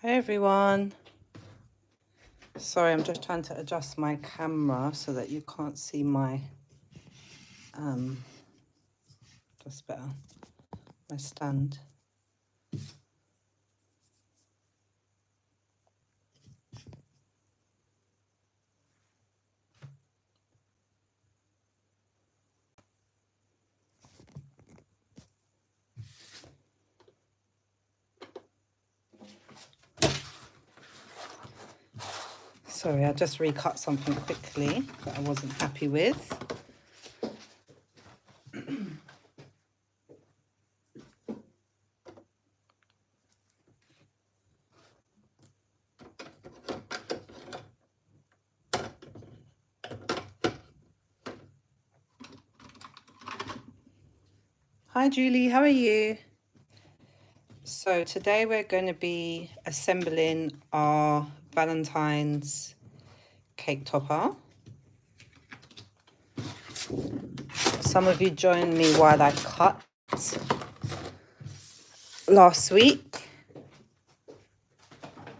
Hey everyone. Sorry, I'm just trying to adjust my camera so that you can't see my just better, my stand. Sorry, I just recut something quickly that I wasn't happy with. Hi Julie, how are you? So today we're going to be assembling our Valentine's cake topper. Some of you joined me while I cut last week.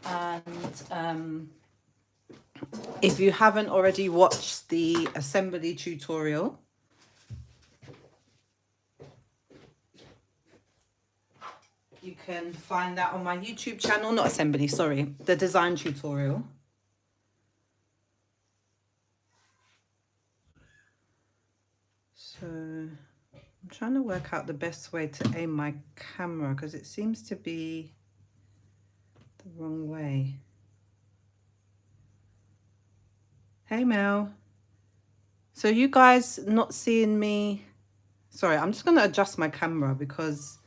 And if you haven't already watched the assembly tutorial, you can find that on my YouTube channel, not assembly, sorry, the design tutorial. So I'm trying to work out the best way to aim my camera because it seems to be the wrong way. Hey Mel. So you guys not seeing me? Sorry, I'm just going to adjust my camera because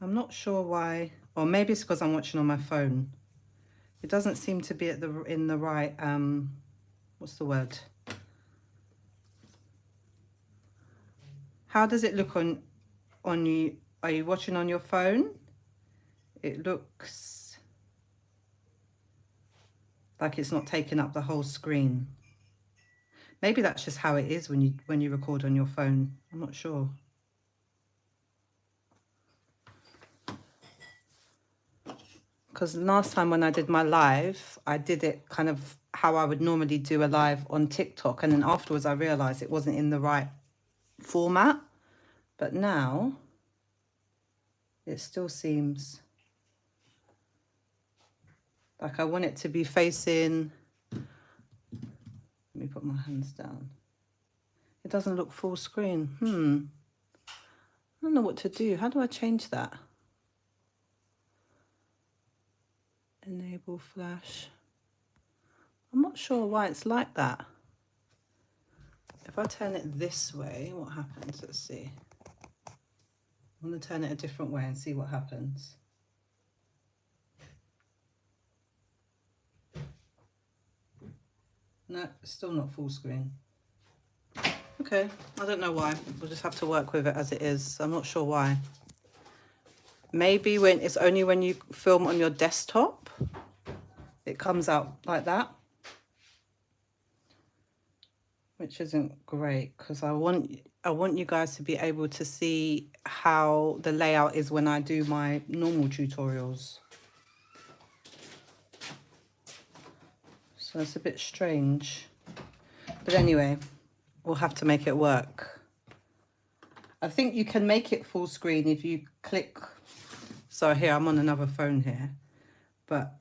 I'm not sure why, or maybe it's because I'm watching on my phone. It doesn't seem to be in the right, what's the word? How does it look on you? Are you watching on your phone? It looks like it's not taking up the whole screen. Maybe that's just how it is when you record on your phone. I'm not sure. Because last time when I did my live, I did it kind of how I would normally do a live on TikTok. And then afterwards I realized it wasn't in the right format. But now it still seems like I want it to be facing. Let me put my hands down. It doesn't look full screen. I don't know what to do. How do I change that? Enable flash. I'm not sure why it's like that. If I turn it this way, what happens? Let's see. I'm going to turn it a different way and see what happens. No, it's still not full screen. Okay, I don't know why. We'll just have to work with it as it is. I'm not sure why. Maybe when it's only when you film on your desktop, it comes out like that. Which isn't great because I want you guys to be able to see how the layout is when I do my normal tutorials. So it's a bit strange. But anyway, we'll have to make it work. I think you can make it full screen if you click. So here, I'm on another phone here. But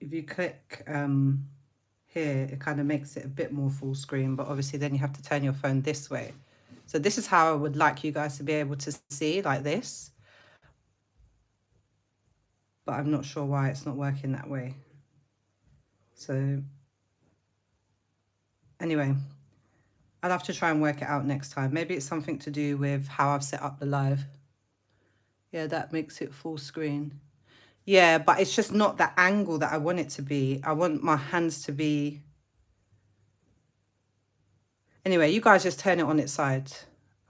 if you click here, it kind of makes it a bit more full screen. But obviously then you have to turn your phone this way. So this is how I would like you guys to be able to see, like this. But I'm not sure why it's not working that way. So anyway, I'll have to try and work it out next time. Maybe it's something to do with how I've set up the live. Yeah, that makes it full screen. Yeah, but it's just not the angle that I want it to be. I want my hands to be... Anyway, you guys just turn it on its side.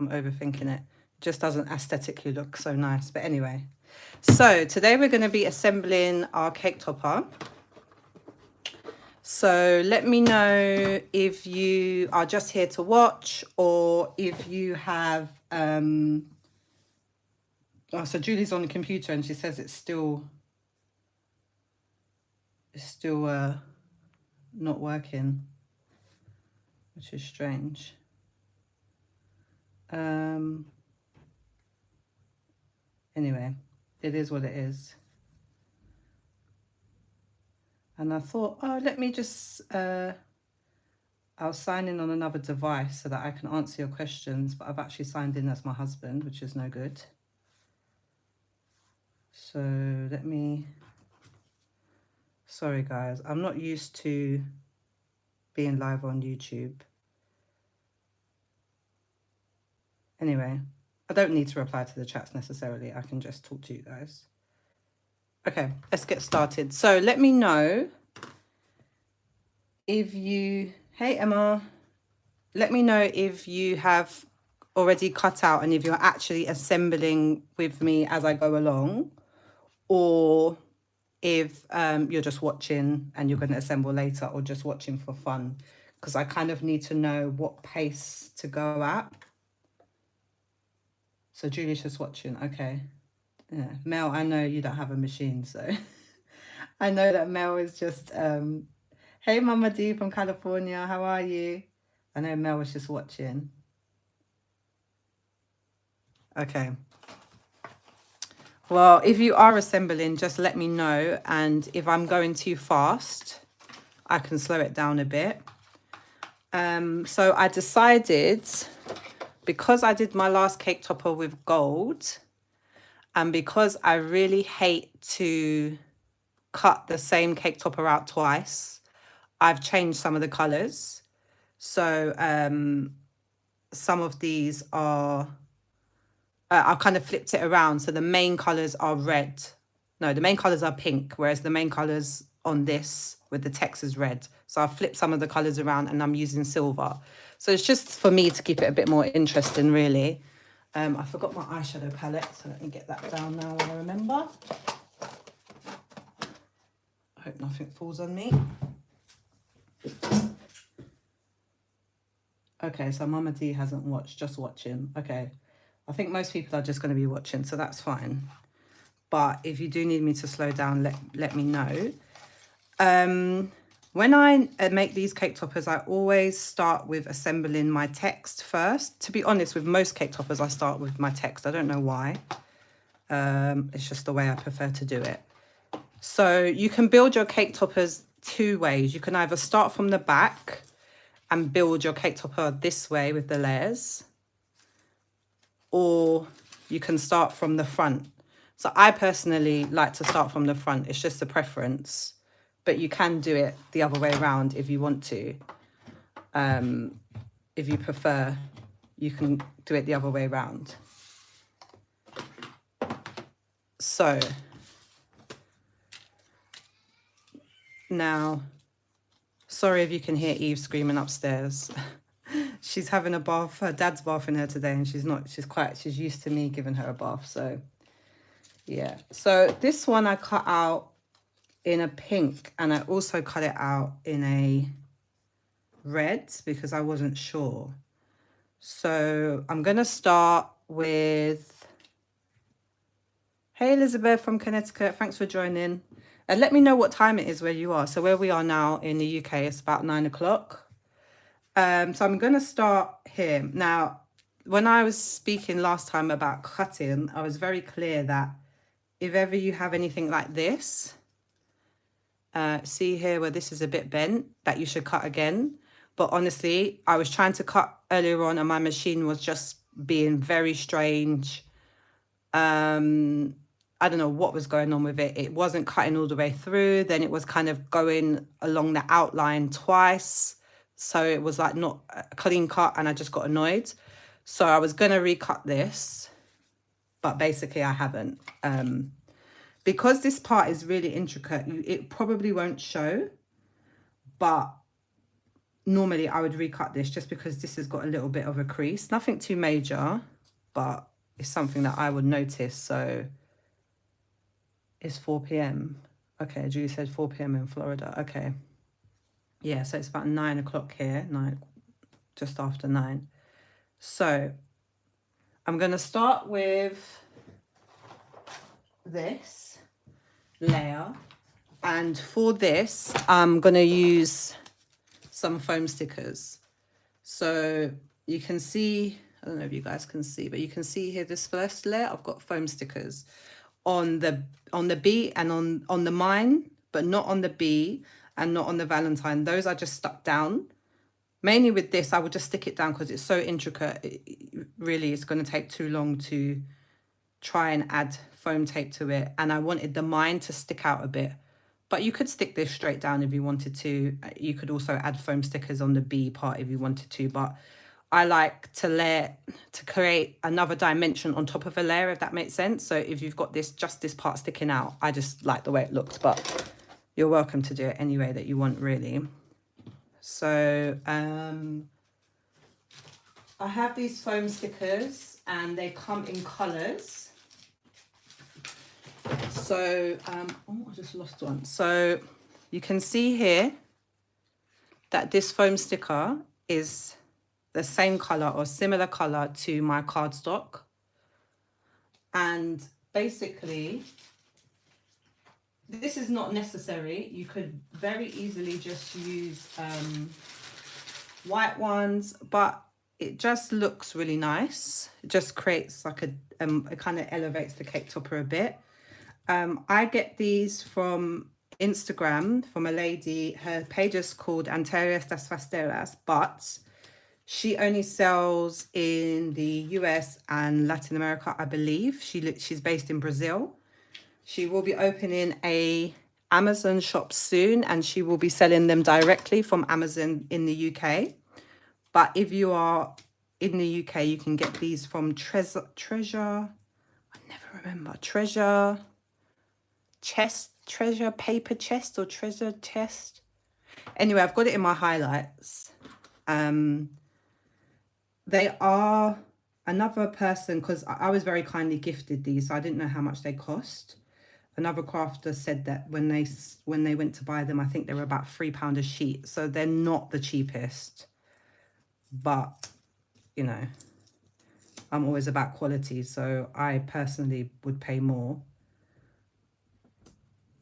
I'm overthinking it. It just doesn't aesthetically look so nice. But anyway. So today we're going to be assembling our cake topper. So let me know if you are just here to watch or if you have... Oh, so Julie's on the computer and she says it's still... it's still not working, which is strange. Anyway, it is what it is. And I thought, oh, let me just, I'll sign in on another device so that I can answer your questions, but I've actually signed in as my husband, which is no good. So let me, sorry guys, I'm not used to being live on YouTube. Anyway, I don't need to reply to the chats necessarily. I can just talk to you guys. Okay, let's get started. So let me know if you, hey Emma, let me know if you have already cut out and if you're actually assembling with me as I go along, or if you're just watching and you're going to assemble later, or just watching for fun, because I kind of need to know what pace to go at. So Julie's just watching. Okay. Yeah. Mel, I know you don't have a machine, so I know that Mel is just, hey Mama D from California, how are you? I know Mel was just watching. Okay. Well, if you are assembling, just let me know. And if I'm going too fast, I can slow it down a bit. So I decided, because I did my last cake topper with gold, and because I really hate to cut the same cake topper out twice, I've changed some of the colors. So some of these are, I've kind of flipped it around. So the main colors are red. No, the main colors are pink, whereas the main colors on this with the text is red. So I've flipped some of the colors around and I'm using silver. So it's just for me to keep it a bit more interesting, really. I forgot my eyeshadow palette, so let me get that down now when I remember. I hope nothing falls on me. Okay, so Mama D hasn't watched, just watching. Okay, I think most people are just going to be watching, so that's fine. But if you do need me to slow down, let me know. When I make these cake toppers, I always start with assembling my text first. To be honest, with most cake toppers, I start with my text. I don't know why. It's just the way I prefer to do it. So you can build your cake toppers two ways. You can either start from the back and build your cake topper this way with the layers, or you can start from the front. So I personally like to start from the front. It's just a preference, but you can do it the other way around if you want to. If you prefer, you can do it the other way around. So now, sorry if you can hear Eve screaming upstairs. She's having a bath. Her dad's bathing her today, and she's used to me giving her a bath. So yeah. So this one I cut out in a pink, and I also cut it out in a red because I wasn't sure. So I'm going to start with, hey Elizabeth from Connecticut, thanks for joining. And let me know what time it is where you are. So where we are now in the UK, it's about 9 o'clock. So I'm going to start here. Now, when I was speaking last time about cutting, I was very clear that if ever you have anything like this, see here where this is a bit bent, that you should cut again. But honestly, I was trying to cut earlier on and my machine was just being very strange. I don't know what was going on with it. It wasn't cutting all the way through. Then it was kind of going along the outline twice. So it was like not a clean cut and I just got annoyed. So I was going to recut this, but basically I haven't. Because this part is really intricate, it probably won't show, but normally I would recut this just because this has got a little bit of a crease. Nothing too major, but it's something that I would notice. So it's 4 p.m. Okay, Julie said 4 p.m. in Florida. Okay. Yeah, so it's about 9 o'clock here, just after 9. So I'm going to start with this layer. And for this, I'm going to use some foam stickers. So you can see, I don't know if you guys can see, but you can see here this first layer, I've got foam stickers on the bee and on the mine, but not on the bee and not on the Valentine. Those are just stuck down. Mainly with this, I would just stick it down because it's so intricate. Really, it's going to take too long to try and add foam tape to it. And I wanted the mine to stick out a bit. But you could stick this straight down if you wanted to. You could also add foam stickers on the bee part if you wanted to. But I like to create another dimension on top of a layer, if that makes sense. So if you've got just this part sticking out, I just like the way it looks. But you're welcome to do it any way that you want, really. So I have these foam stickers and they come in colours. So, oh, I just lost one. So you can see here that this foam sticker is the same colour or similar colour to my cardstock. And basically, this is not necessary. You could very easily just use white ones, but it just looks really nice. It just creates like it kind of elevates the cake topper a bit. I get these from Instagram from a lady. Her page is called Anterias das Fasteras, but she only sells in the US and Latin America, I believe. She's based in Brazil. She will be opening a Amazon shop soon, and she will be selling them directly from Amazon in the UK. But if you are in the UK, you can get these from Treasure, I never remember, Treasure Paper Chest or Treasure Chest. Anyway, I've got it in my highlights. They are another person, because I was very kindly gifted these, so I didn't know how much they cost. Another crafter said that when they went to buy them, I think they were about £3 a sheet. So they're not the cheapest. But, you know, I'm always about quality, so I personally would pay more.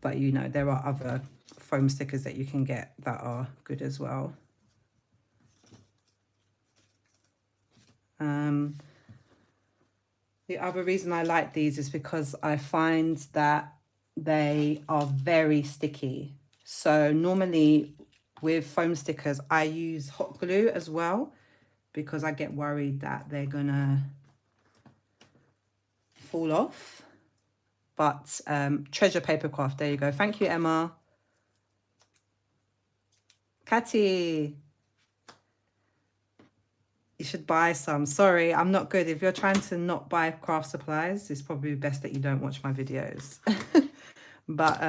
But, you know, there are other foam stickers that you can get that are good as well. The other reason I like these is because I find that they are very sticky. So normally with foam stickers, I use hot glue as well, because I get worried that they're gonna fall off. But Treasure Papercraft, there you go. Thank you, Emma. Catty, you should buy some. Sorry, I'm not good. If you're trying to not buy craft supplies, it's probably best that you don't watch my videos. But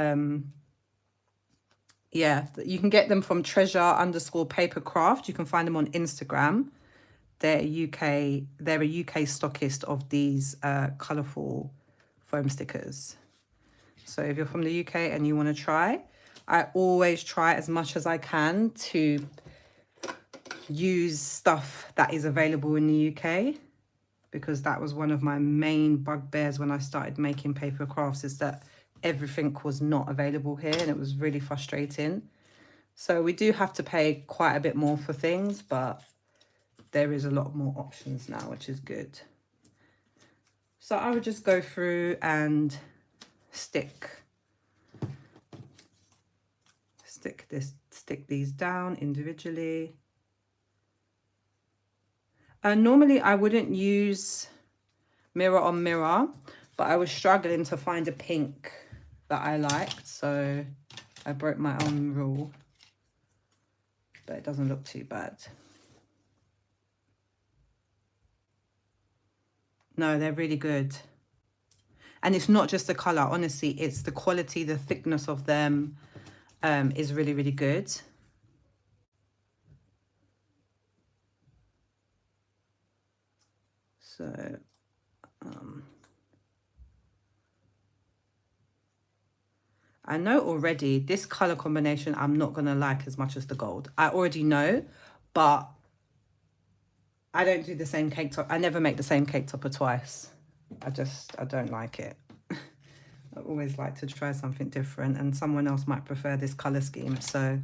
yeah, you can get them from treasure_papercraft. You can find them on Instagram. They're a UK stockist of these colourful foam stickers. So if you're from the UK and you want to try, I always try as much as I can to use stuff that is available in the UK, because that was one of my main bugbears when I started making paper crafts, is that everything was not available here, and it was really frustrating. So we do have to pay quite a bit more for things, but there is a lot more options now, which is good. So I would just go through and stick these down individually. Normally I wouldn't use mirror on mirror, but I was struggling to find a pink that I liked, so I broke my own rule, but it doesn't look too bad. No, they're really good. And it's not just the color, honestly, it's the quality, the thickness of them is really, really good. So, I know already this color combination I'm not going to like as much as the gold. I already know, but I don't do the same cake top. I never make the same cake topper twice. I don't like it. I always like to try something different, and someone else might prefer this color scheme. So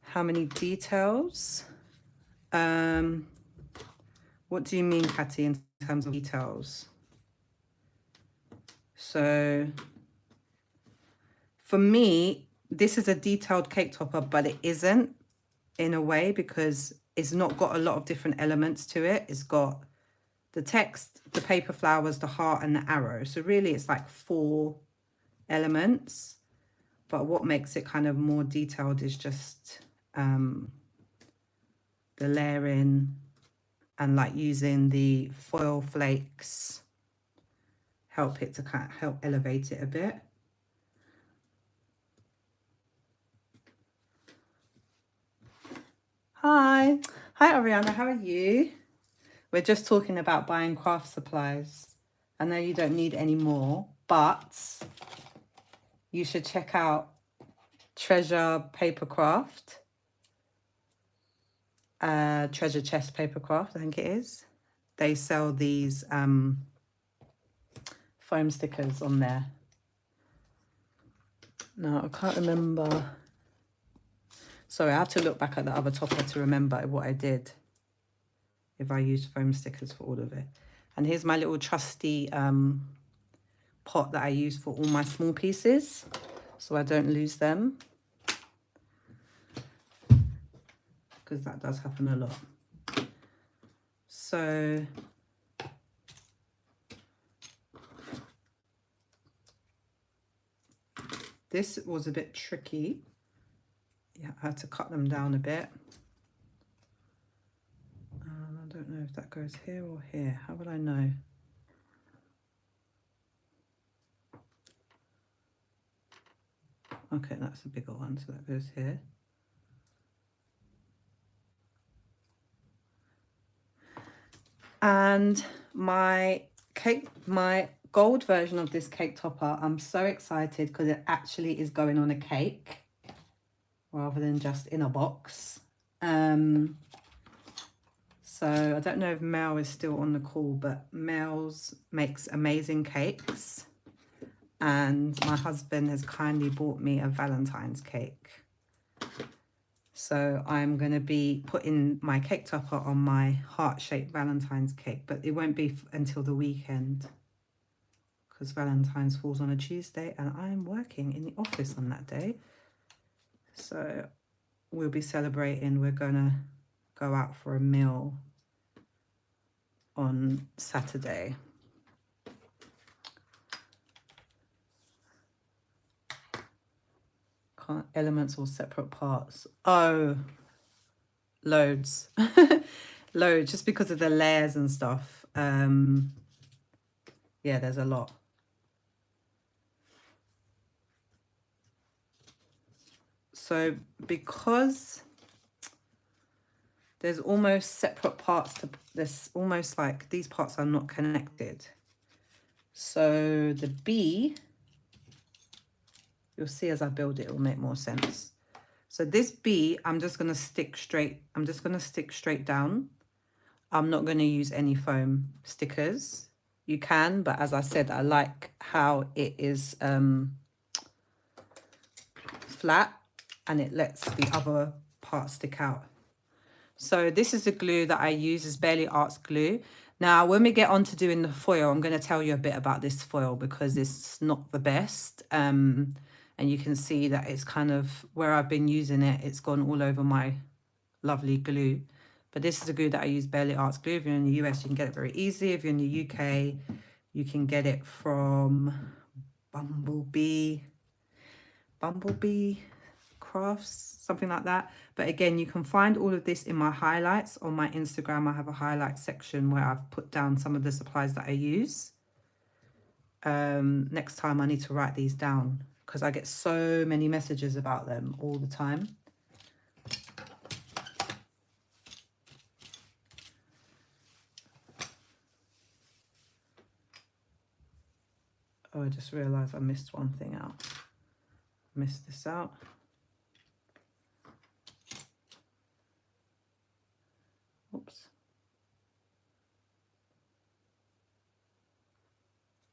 how many details? What do you mean, Catty, in terms of details? So for me, this is a detailed cake topper, but it isn't in a way, because it's not got a lot of different elements to it. It's got the text, the paper flowers, the heart, and the arrow. So really it's like 4 elements, but what makes it kind of more detailed is just the layering and like using the foil flakes help it to kind of help elevate it a bit. Hi Ariana, how are you? We're just talking about buying craft supplies. I know you don't need any more, but you should check out Treasure Papercraft. Treasure Chest Papercraft, I think it is. They sell these foam stickers on there. No, I can't remember. Sorry, I have to look back at the other topper to remember what I did, if I used foam stickers for all of it. And here's my little trusty pot that I use for all my small pieces, so I don't lose them, because that does happen a lot. So this was a bit tricky. Yeah, I had to cut them down a bit. I don't know if that goes here or here. How would I know? Okay, that's a bigger one, so that goes here. And my gold version of this cake topper, I'm so excited because it actually is going on a cake rather than just in a box. So I don't know if Mel is still on the call, but Mel's makes amazing cakes. And my husband has kindly bought me a Valentine's cake. So I'm going to be putting my cake topper on my heart-shaped Valentine's cake, but it won't be until the weekend, because Valentine's falls on a Tuesday and I'm working in the office on that day. So we'll be celebrating. We're going to go out for a meal on Saturday. Elements or separate parts? Oh, loads. Loads, just because of the layers and stuff. Yeah, there's a lot. So because there's almost separate parts to this, almost like these parts are not connected. So the B, you'll see as I build it, it will make more sense. So this B, I'm just going to stick straight. I'm just going to stick straight down. I'm not going to use any foam stickers. You can, but as I said, I like how it is flat and it lets the other part stick out. So this is the glue that I use, is Barely Arts glue. Now, when we get on to doing the foil, I'm going to tell you a bit about this foil because it's not the best. And you can see that it's kind of, where I've been using it, it's gone all over my lovely glue. But this is the glue that I use, Barely Arts glue. If you're in the US, you can get it very easy. If you're in the UK, you can get it from Bumblebee Crafts, something like that. But again, you can find all of this in my highlights on my Instagram. I have a highlight section where I've put down some of the supplies that I use. Next time I need to write these down because I get so many messages about them all the time. Oh, I just realized I missed one thing out. Missed this out. Oops.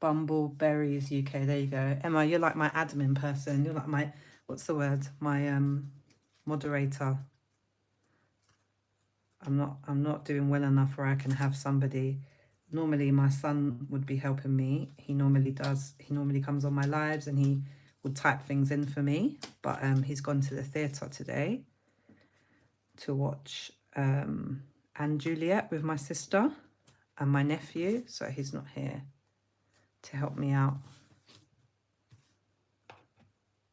Bumbleberries UK. There you go. Emma, you're like my admin person. You're like my, what's the word? My moderator. I'm not doing well enough where I can have somebody. Normally my son would be helping me. He normally does. He normally comes on my lives and he would type things in for me. But he's gone to the theatre today to watch Anne Juliet with my sister and my nephew. So he's not here to help me out.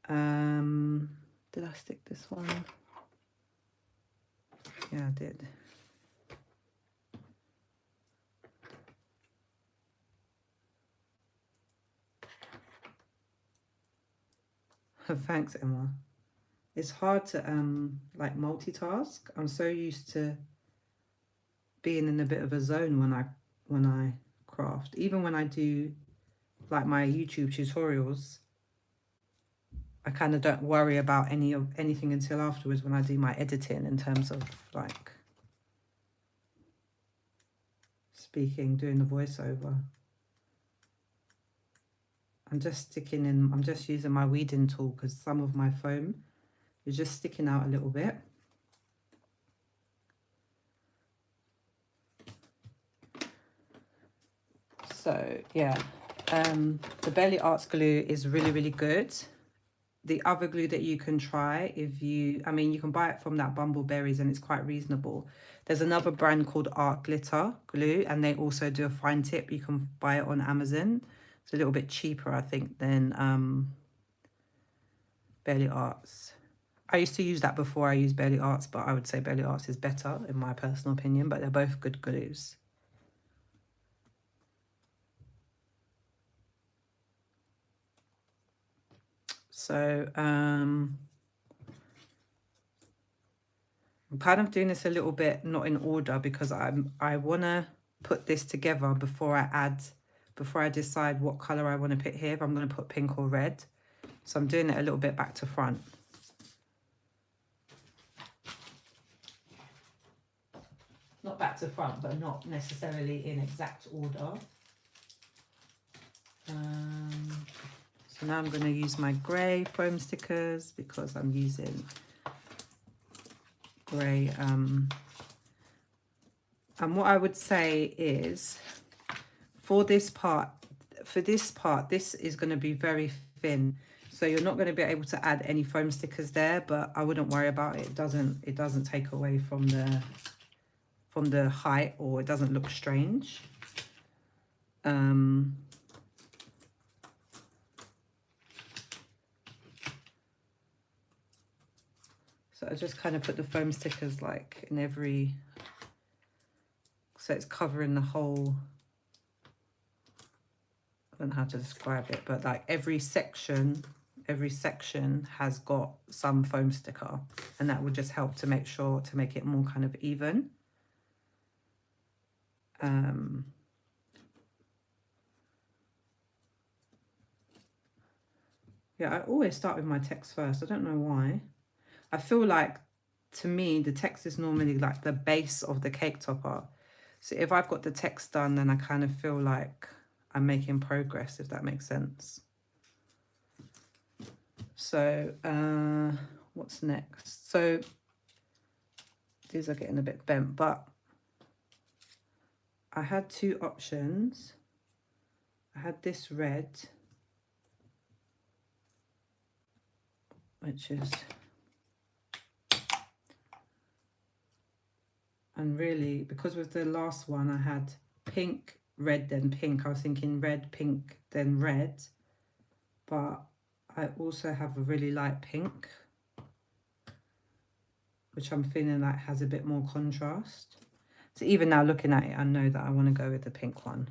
Did I stick this one? Yeah, I did. Thanks, Emma. It's hard to like multitask. I'm so used to being in a bit of a zone when I craft. Even when I do like my YouTube tutorials, I kind of don't worry about anything until afterwards when I do my editing, in terms of like speaking, doing the voiceover. I'm just using my weeding tool because some of my foam is just sticking out a little bit. So yeah, the Belly Arts glue is really, really good. The other glue that you can try, you can buy it from that Bumbleberries and it's quite reasonable. There's another brand called Art Glitter glue and they also do a fine tip. You can buy it on Amazon. It's a little bit cheaper, I think, than Belly Arts. I used to use that before I used Belly Arts, but I would say Belly Arts is better in my personal opinion, but they're both good glues. So I'm kind of doing this a little bit not in order because I want to put this together before I decide what color I want to put here. If I'm going to put pink or red. So I'm doing it a little bit back to front. Not back to front, but not necessarily in exact order. So now I'm going to use my grey foam stickers because I'm using grey. And what I would say is for this part, this is going to be very thin. So you're not going to be able to add any foam stickers there, but I wouldn't worry about it. It doesn't take away from the height, or it doesn't look strange. So I just kind of put the foam stickers like in every, so it's covering the whole, I don't know how to describe it, but like every section has got some foam sticker, and that will just help to make it more kind of even. Yeah, I always start with my text first. I don't know why. I feel like, to me, the text is normally like the base of the cake topper. So if I've got the text done, then I kind of feel like I'm making progress, if that makes sense. So what's next? So these are getting a bit bent, but I had two options. I had this red, which is, and really, because with the last one I had pink, red, then pink, I was thinking red, pink, then red, but I also have a really light pink, which I'm feeling like has a bit more contrast. So even now looking at it, I know that I want to go with the pink one.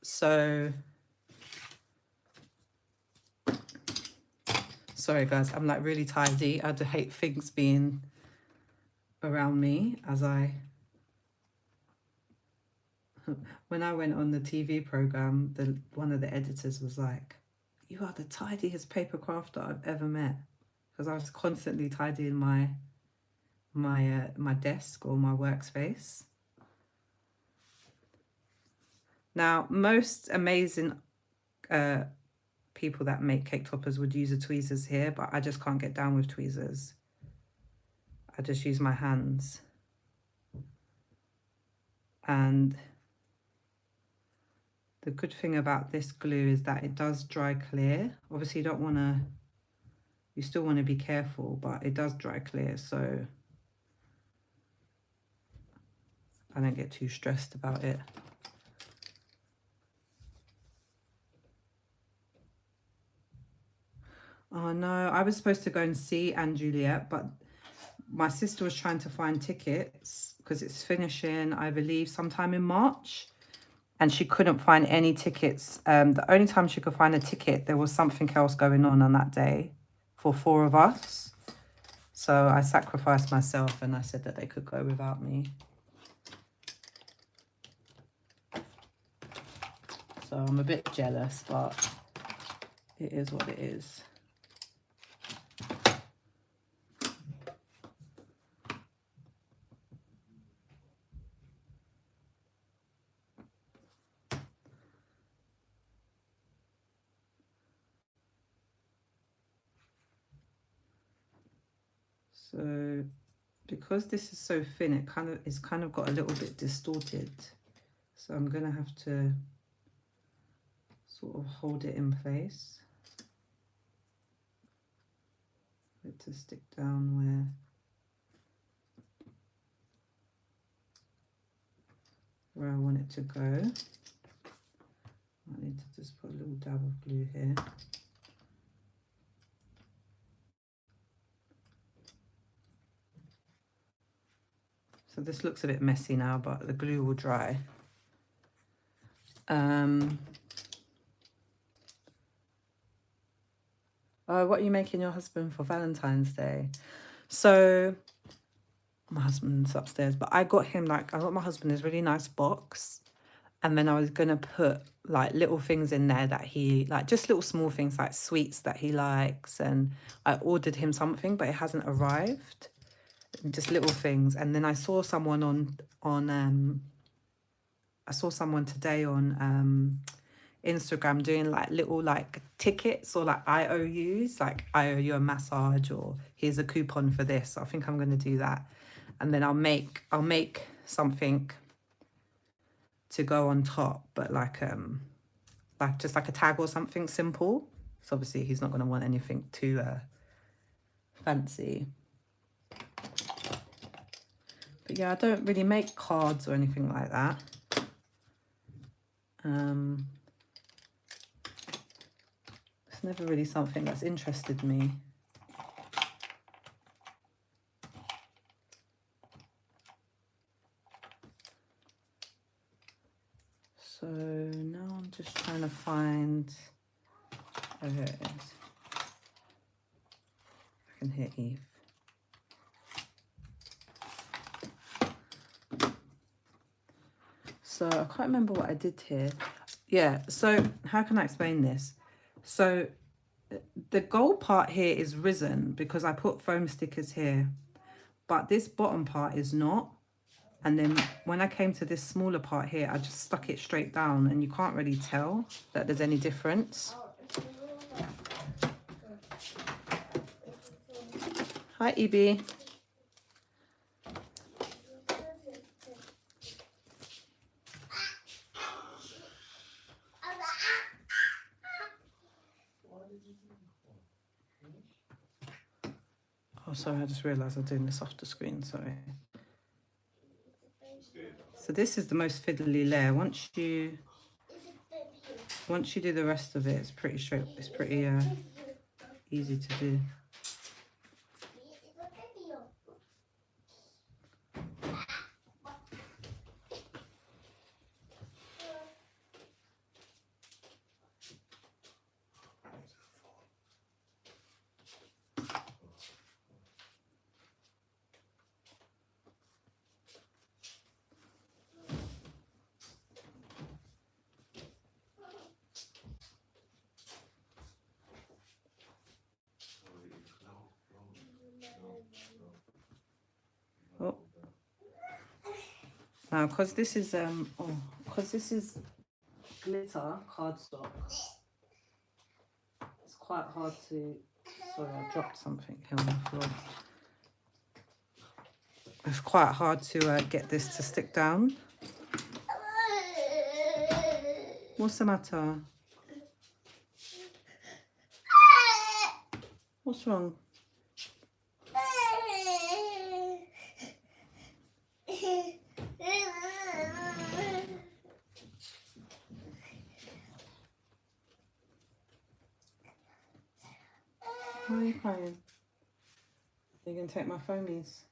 So sorry guys, I'm like really tidy. I hate things being around me as when I went on the TV program, one of the editors was like, "You are the tidiest paper crafter I've ever met," because I was constantly tidying my desk or my workspace. Now, most amazing people that make cake toppers would use the tweezers here, but I just can't get down with tweezers. I just use my hands. And the good thing about this glue is that it does dry clear. Obviously you don't want to, you still want to be careful, but it does dry clear, so I don't get too stressed about it. Oh no, I was supposed to go and see Anne Juliet, but my sister was trying to find tickets because it's finishing, I believe, sometime in March. And she couldn't find any tickets. The only time she could find a ticket, there was something else going on that day for 4 of us. So I sacrificed myself and I said that they could go without me. So I'm a bit jealous, but it is what it is. So because this is so thin, it's kind of got a little bit distorted. So I'm gonna have to sort of hold it in place for it to stick down where I want it to go. I need to just put a little dab of glue here. So this looks a bit messy now, but the glue will dry. Oh, what are you making your husband for Valentine's Day? So my husband's upstairs, but I got my husband this really nice box, and then I was gonna put like little things in there that he like, just little small things like sweets that he likes, and I ordered him something, but it hasn't arrived. Just little things. And then I saw someone I saw someone today on Instagram doing like little like tickets or like IOUs, like I owe you a massage, or here's a coupon for this. So I think I'm going to do that, and then I'll make something to go on top, but like just like a tag or something simple. So obviously he's not going to want anything too fancy. But yeah, I don't really make cards or anything like that. It's never really something that's interested me. So now I'm just trying to find, oh, here it is. I can hear Eve. So I can't remember what I did here. Yeah, so how can I explain this? So the gold part here is risen because I put foam stickers here, but this bottom part is not. And then when I came to this smaller part here, I just stuck it straight down, and you can't really tell that there's any difference. Hi, Evie. Oh, sorry, I just realised I'm doing this off the screen, sorry. So this is the most fiddly layer. Once you do the rest of it, it's pretty straight. It's pretty easy to do. Oh. Now, because this is glitter cardstock. It's quite hard to, sorry, I dropped something here on the floor. It's quite hard to get this to stick down. What's the matter? What's wrong? Why are you crying? Are you going to take my foamies?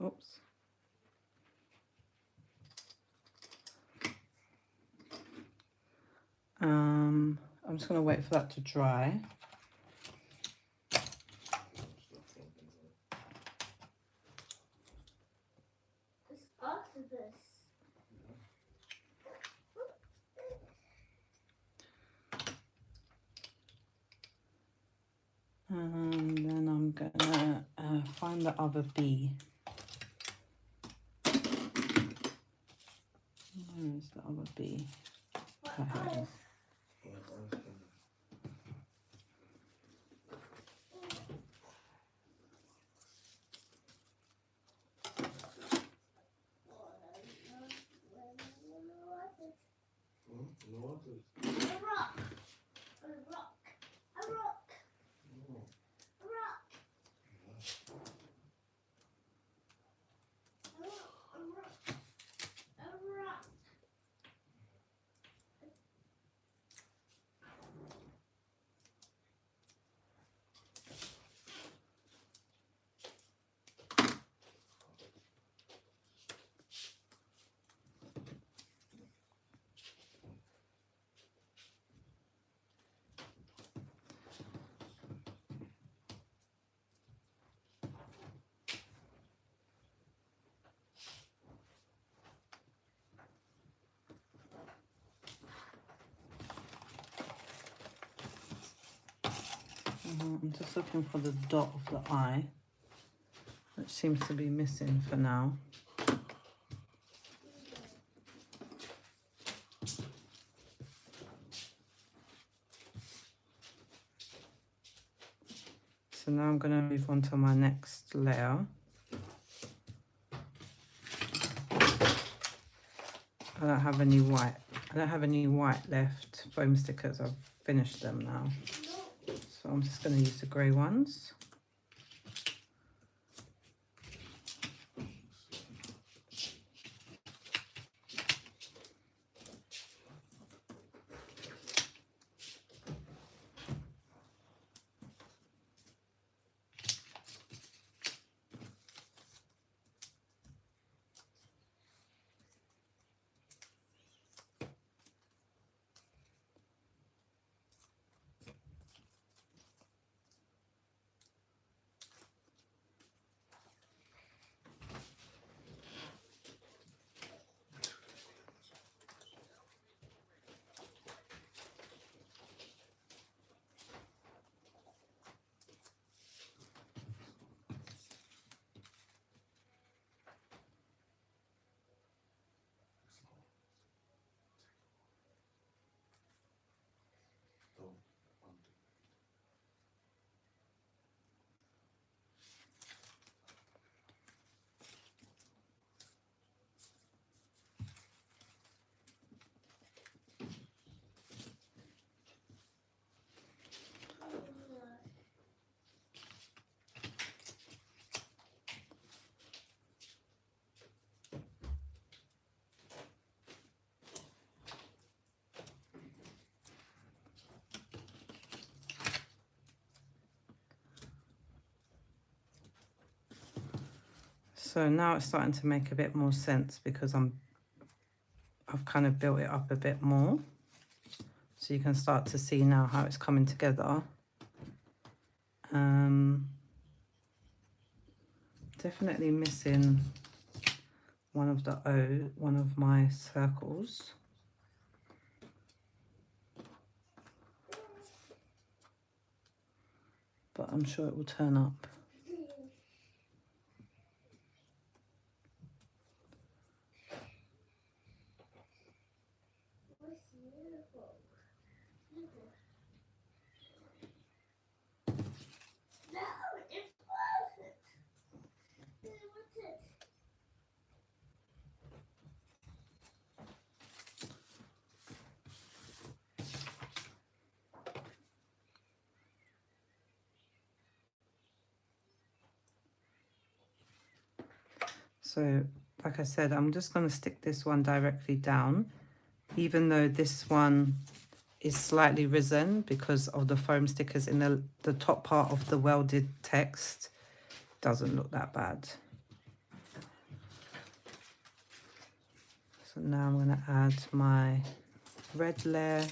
Oops. I'm just going to wait for that to dry. And then I'm gonna find the other bee. Where is the other bee? Oh, here it is. I'm just looking for the dot of the eye, which seems to be missing for now. So now I'm going to move on to my next layer. I don't have any white. I don't have any white left foam stickers. I've finished them now. So I'm just going to use the grey ones. So now it's starting to make a bit more sense because I've kind of built it up a bit more. So you can start to see now how it's coming together. Definitely missing one of my circles. But I'm sure it will turn up. So, like I said, I'm just going to stick this one directly down, even though this one is slightly risen because of the foam stickers in the top part of the welded text. Doesn't look that bad. So now I'm going to add my red layer.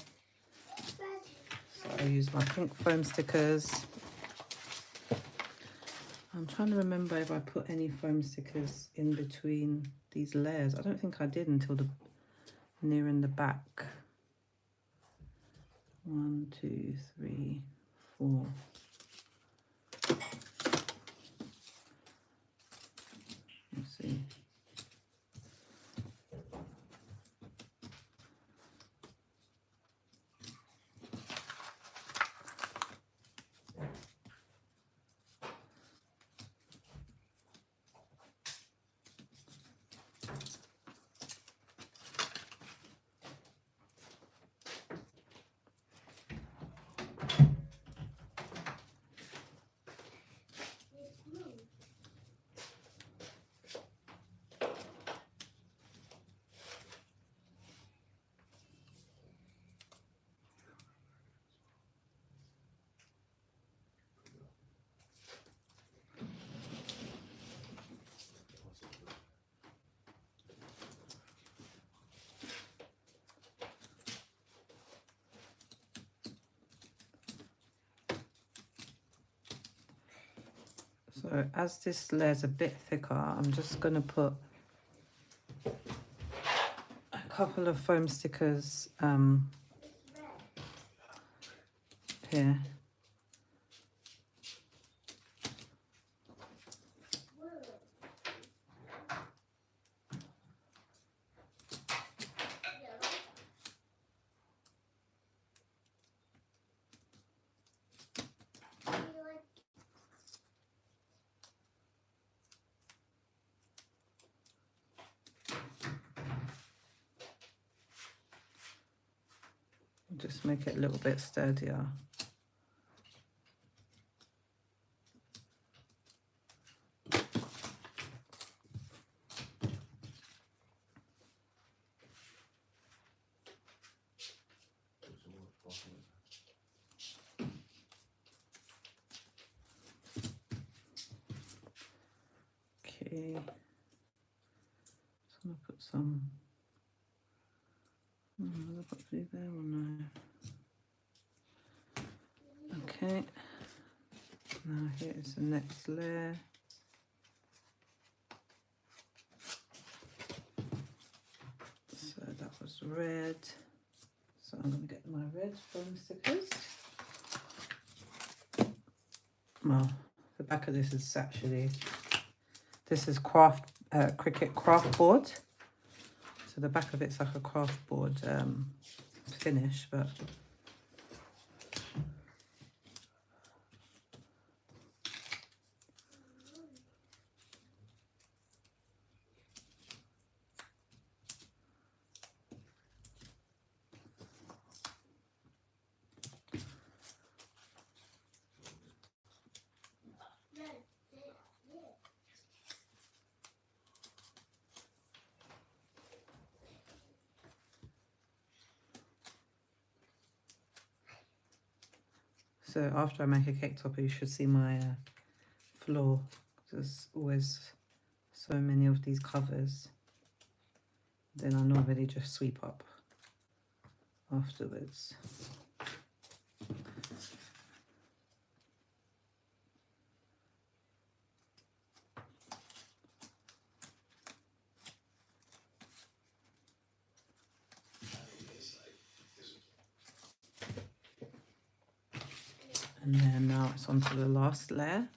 So I use my pink foam stickers. I'm trying to remember if I put any foam stickers in between these layers. I don't think I did until near in the back. 1, 2, 3, 4. Let's see. So as this layer's a bit thicker, I'm just going to put a couple of foam stickers here. Just make it a little bit sturdier. Okay, so I'm gonna put some. Have I got through there or no? Okay. Now here is the next layer. So that was red. So I'm going to get my red foam stickers. Well, the back of this is actually, this is Cricut craft board. So the back of it's like a craft board finish, but so after I make a cake topper, you should see my floor. It's always so many of these covers, then I normally just sweep up afterwards. And then now it's onto the last layer.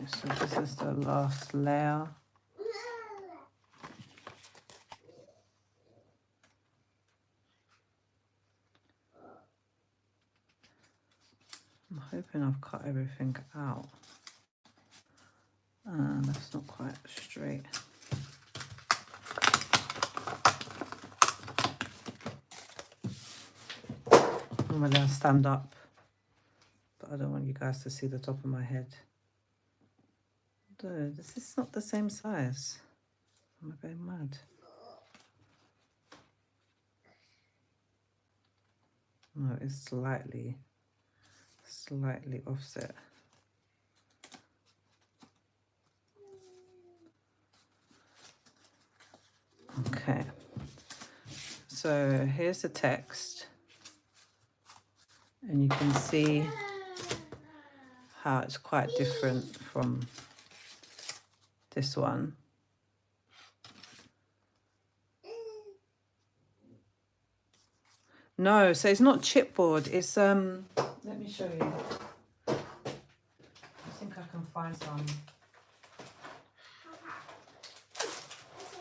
So this is the last layer. I'm hoping I've cut everything out. That's not quite straight. Normally I'll stand up, but I don't want you guys to see the top of my head. Dude, this is not the same size. Am I going mad? No, it's slightly offset. Okay. So here's the text. And you can see how it's quite different from this one. No, so it's not chipboard, it's let me show you. I think I can find some.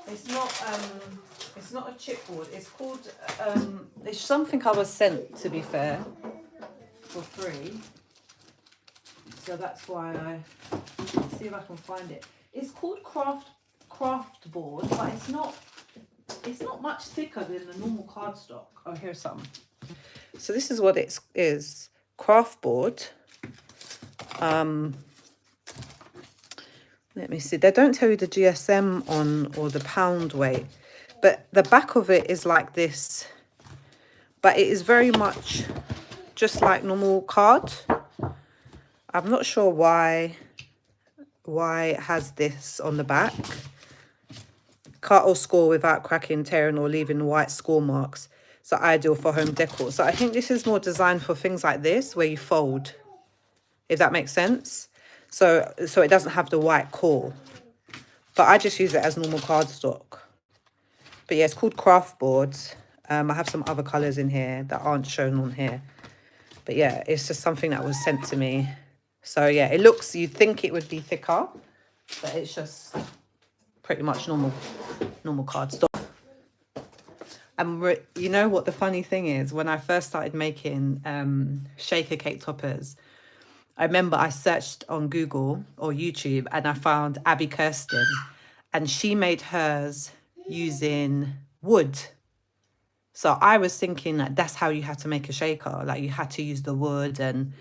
It's not a chipboard, it's called it's something I was sent, to be fair, for free. So that's why let's see if I can find it. It's called craft board, but it's not much thicker than the normal cardstock. Oh, here's some. So this is what it is. Craft board. Let me see. They don't tell you the GSM on or the pound weight, but the back of it is like this. But it is very much just like normal card. I'm not sure why it has this on the back. Cut or score without cracking, tearing, or leaving white score marks. So ideal for home decor. So I think this is more designed for things like this, where you fold, if that makes sense. So it doesn't have the white core. But I just use it as normal cardstock. But yeah, it's called craft boards. I have some other colours in here that aren't shown on here. But yeah, it's just something that was sent to me. So yeah, it looks, you'd think it would be thicker, but it's just pretty much normal cardstock. And you know what the funny thing is? When I first started making shaker cake toppers, I remember I searched on Google or YouTube and I found Abby Kirsten, and she made hers using wood. So I was thinking that that's how you had to make a shaker. Like you had to use the wood, and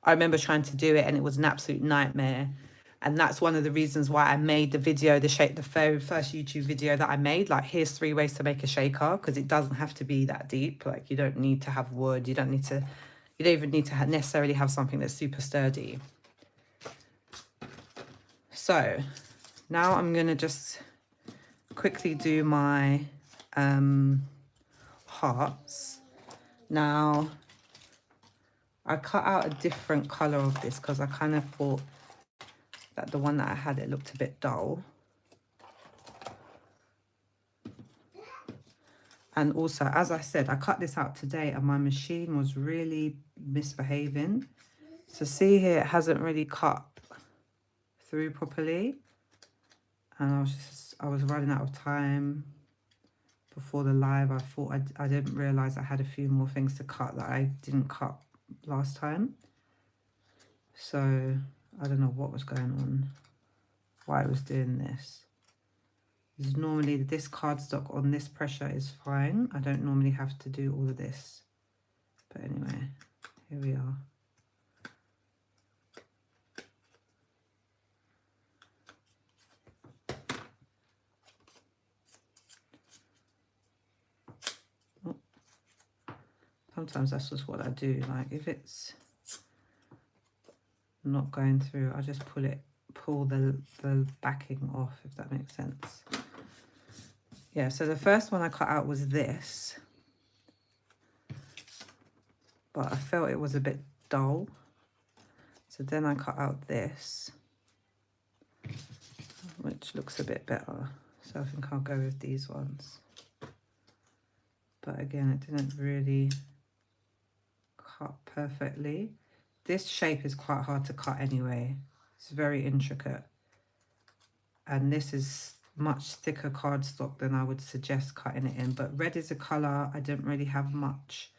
I remember trying to do it and it was an absolute nightmare. And that's one of the reasons why I made the video, the very first YouTube video that I made, like here's 3 ways to make a shaker, because it doesn't have to be that deep. Like you don't need to have wood. You don't even need to necessarily have something that's super sturdy. So now I'm going to just quickly do my hearts. Now I cut out a different color of this because I kind of thought that the one that I had, it looked a bit dull. And also, as I said, I cut this out today and my machine was really misbehaving. So see here, it hasn't really cut through properly. And I was running out of time before the live. I thought I didn't realize I had a few more things to cut that I didn't cut last time. So I don't know what was going on, why it was doing this. Because normally this cardstock on this pressure is fine. I don't normally have to do all of this. But anyway, here we are. Oh. Sometimes that's just what I do. Like if it's not going through, I just pull the backing off, if that makes sense. Yeah, so the first one I cut out was this, but I felt it was a bit dull. So then I cut out this, which looks a bit better. So I think I'll go with these ones. But again, it didn't really cut perfectly. This shape is quite hard to cut anyway. It's very intricate. And this is much thicker cardstock than I would suggest cutting it in. But red is a colour I didn't really have much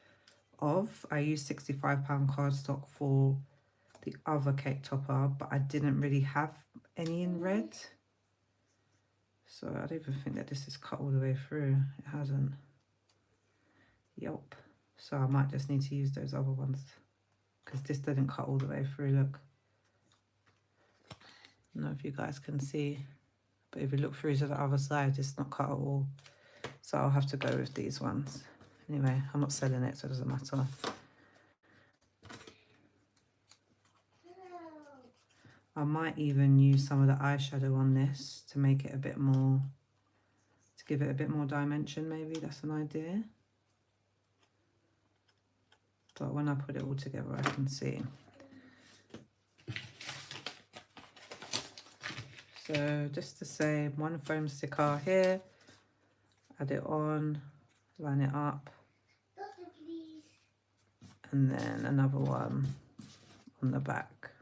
of. I used 65 pound cardstock for the other cake topper, but I didn't really have any in red. So I don't even think that this is cut all the way through. It hasn't. Yup. So I might just need to use those other ones because this didn't cut all the way through. Look. I don't know if you guys can see. But if you look through to the other side, it's not cut at all. So I'll have to go with these ones. Anyway, I'm not selling it, so it doesn't matter. I might even use some of the eyeshadow on this to make it a bit more, to give it a bit more dimension maybe. That's an idea. But when I put it all together, I can see. So just the same, one foam sticker here, add it on, line it up, and then another one on the back.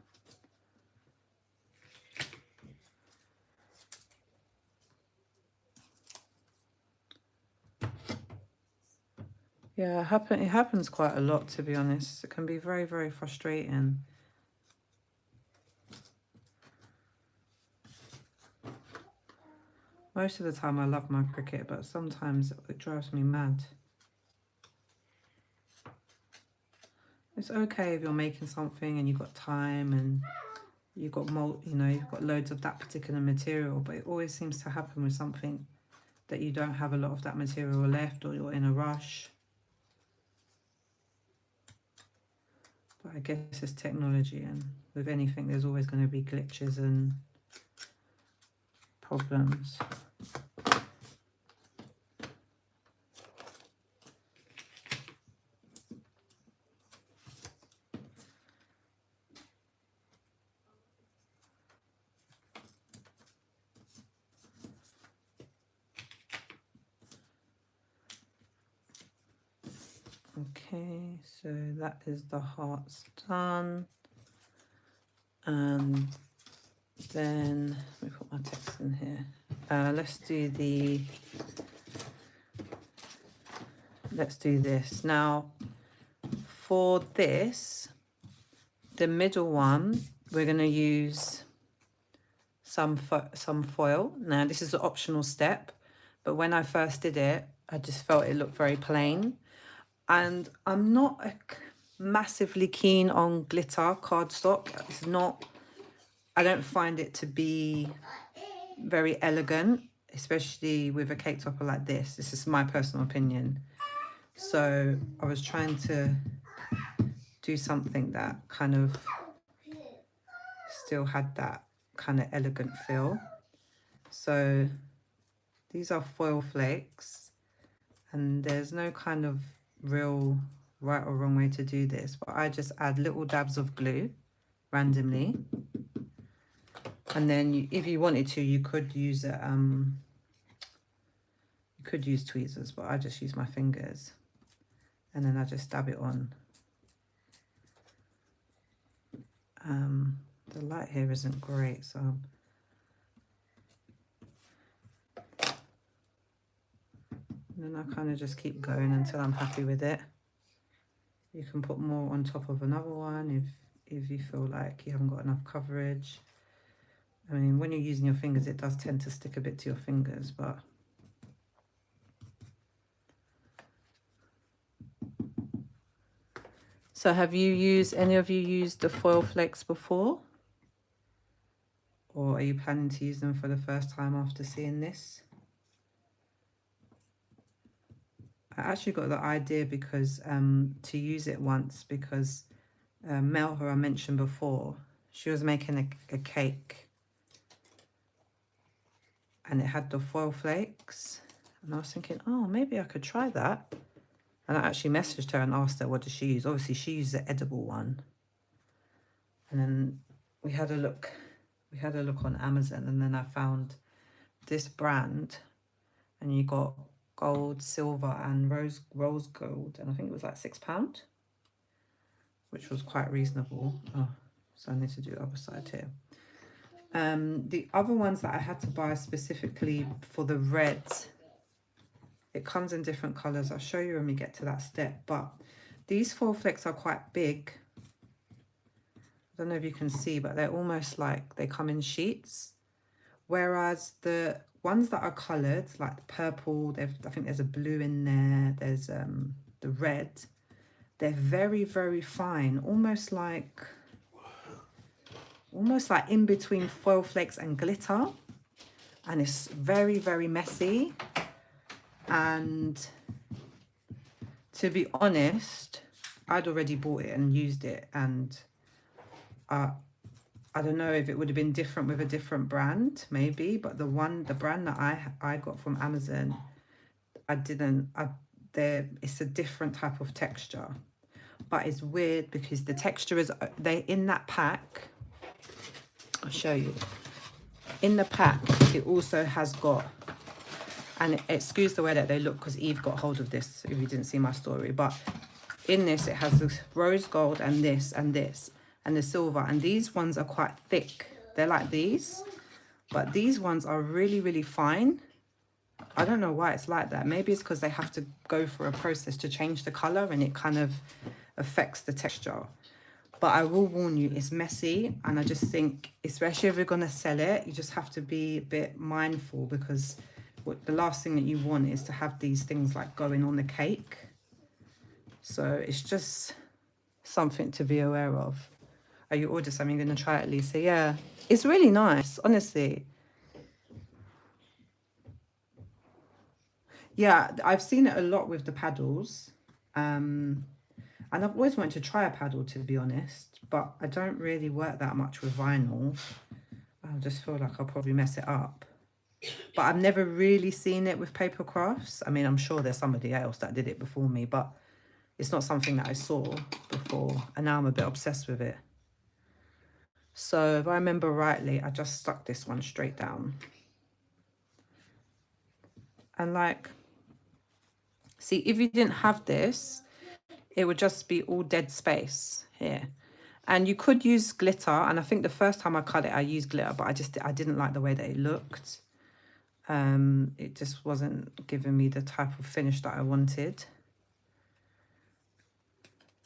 Yeah, it happens quite a lot, to be honest. It can be very, very frustrating. Most of the time I love my Cricut, but sometimes it drives me mad. It's okay if you're making something and you've got time and you've got you've got loads of that particular material, but it always seems to happen with something that you don't have a lot of that material left, or you're in a rush. But I guess it's technology, and with anything there's always going to be glitches and problems. Okay, so that is the hearts done. And then let me put my text in here. Let's do this. Now for this, the middle one, we're going to use some foil. Now this is an optional step, but when I first did it, I just felt it looked very plain. And I'm not massively keen on glitter cardstock. It's not, I don't find it to be very elegant, especially with a cake topper like this. This is my personal opinion. So I was trying to do something that kind of still had that kind of elegant feel. So these are foil flakes, and there's no kind of real right or wrong way to do this, but I just add little dabs of glue randomly, And then if you wanted to, you could use you could use tweezers, but I just use my fingers. And then I just dab it on. The light here isn't great, so and then I kind of just keep going until I'm happy with it. You can put more on top of another one if you feel like you haven't got enough coverage. I mean, when you're using your fingers, it does tend to stick a bit to your fingers, but so have any of you used the foil flakes before? Or are you planning to use them for the first time after seeing this? I actually got the idea because to use it once because Mel, who I mentioned before, she was making a cake and it had the foil flakes, and I was thinking, oh, maybe I could try that. And I actually messaged her and asked her what does she use. Obviously she used the edible one, and then we had a look on Amazon, and then I found this brand, and you got gold, silver and rose gold, and I think it was like £6, which was quite reasonable. Oh, so I need to do the other side here. The other ones that I had to buy specifically for the red, it comes in different colors. I'll show you when we get to that step, but these foil flakes are quite big. I don't know if you can see, but they're almost like they come in sheets, whereas the ones that are colored, like the purple, I think there's a blue in there, there's the red, they're very, very fine, almost like in between foil flakes and glitter, and it's very, very messy. And to be honest, I'd already bought it and used it, and I don't know if it would have been different with a different brand, maybe, but the brand that I got from Amazon, it's a different type of texture. But it's weird because the texture is, in that pack, I'll show you. In the pack, it also has got, and excuse the way that they look because Eve got hold of this if you didn't see my story, but in this it has the rose gold and this and this and the silver, and these ones are quite thick. They're like these, but these ones are really, really fine. I don't know why it's like that. Maybe it's because they have to go through a process to change the color and it kind of affects the texture. But I will warn you, it's messy, and I just think, especially if you're going to sell it, you just have to be a bit mindful, because the last thing that you want is to have these things like going on the cake. So it's just something to be aware of. Are you ordered something? You're going to try it, Lisa? Yeah, it's really nice, honestly. Yeah, I've seen it a lot with the paddles. And I've always wanted to try a paddle, to be honest, but I don't really work that much with vinyl. I just feel like I'll probably mess it up. But I've never really seen it with paper crafts. I mean, I'm sure there's somebody else that did it before me, but it's not something that I saw before, and now I'm a bit obsessed with it. So if I remember rightly, I just stuck this one straight down. And like, see, if you didn't have this, it would just be all dead space here. And you could use glitter, and I think the first time I cut it, I used glitter, but I didn't like the way that it looked. It just wasn't giving me the type of finish that I wanted.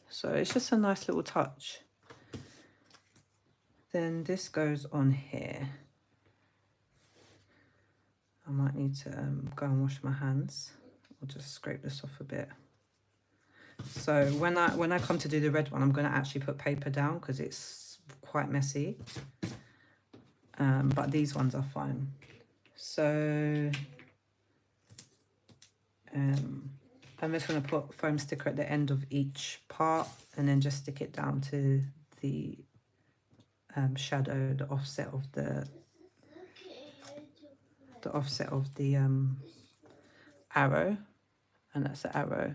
So it's just a nice little touch. Then this goes on here. I might need to go and wash my hands. I'll just scrape this off a bit. So when I come to do the red one, I'm going to actually put paper down because it's quite messy. But these ones are fine. So I'm just going to put foam sticker at the end of each part and then just stick it down to the shadow, the offset of the arrow, and that's the arrow.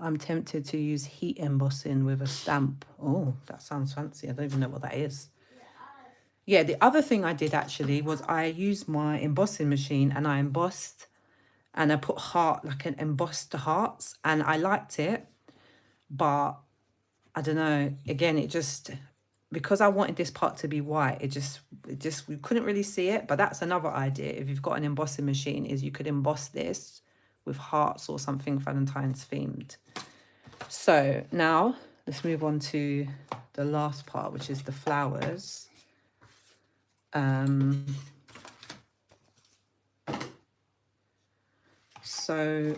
I'm tempted to use heat embossing with a stamp. Oh, that sounds fancy. I don't even know what that is. Yeah, the other thing I did actually was I used my embossing machine and I embossed and I put heart, like an embossed hearts, and I liked it, but I don't know, again, it just, because I wanted this part to be white, it just, we couldn't really see it. But that's another idea. If you've got an embossing machine, is you could emboss this with hearts or something Valentine's themed. So now let's move on to the last part, which is the flowers. So,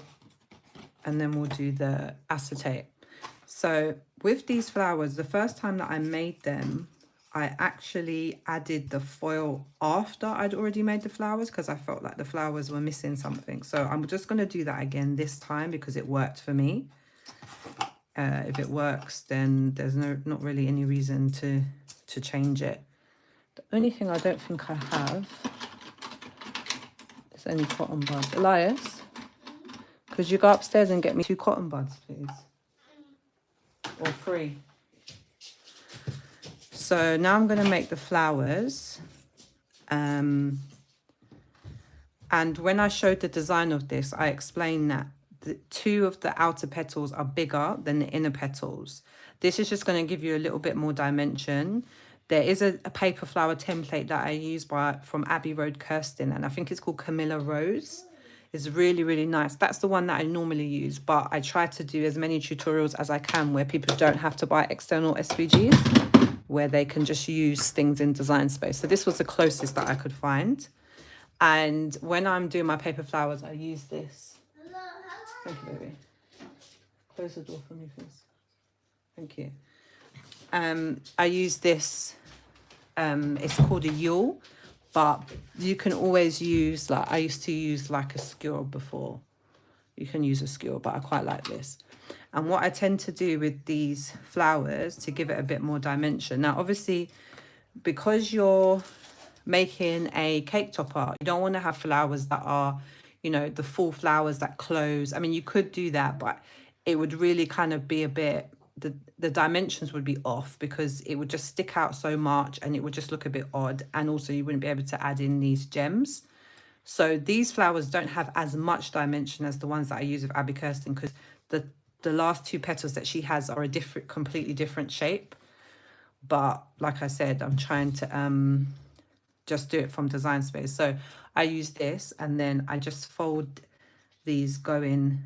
and then we'll do the acetate. So with these flowers, the first time that I made them, I actually added the foil after I'd already made the flowers because I felt like the flowers were missing something. So I'm just going to do that again this time because it worked for me. If it works, then there's not really any reason to change it. The only thing I don't think I have is any cotton buds. Elias, could you go upstairs and get me 2 cotton buds, please? Or 3. So now I'm going to make the flowers. And when I showed the design of this, I explained that the 2 of the outer petals are bigger than the inner petals. This is just going to give you a little bit more dimension. There is a paper flower template that I use from Abbey Road Kirsten, and I think it's called Camilla Rose. It's really, really nice. That's the one that I normally use, but I try to do as many tutorials as I can where people don't have to buy external SVGs, where they can just use things in Design Space. So this was the closest that I could find. And when I'm doing my paper flowers, I use this. Thank you, baby. Close the door for me, please. Thank you. I use this, it's called a Yule, but you can always use, like, I used to use like a skewer before. You can use a skewer, but I quite like this. And what I tend to do with these flowers to give it a bit more dimension. Now, obviously, because you're making a cake topper, you don't want to have flowers that are, you know, the full flowers that close. I mean, you could do that, but it would really kind of be a bit, the dimensions would be off because it would just stick out so much and it would just look a bit odd. And also you wouldn't be able to add in these gems. So these flowers don't have as much dimension as the ones that I use with Abby Kirsten, because the last 2 petals that she has are a completely different shape. But like I said, I'm trying to just do it from Design Space. So I use this and then I just fold these going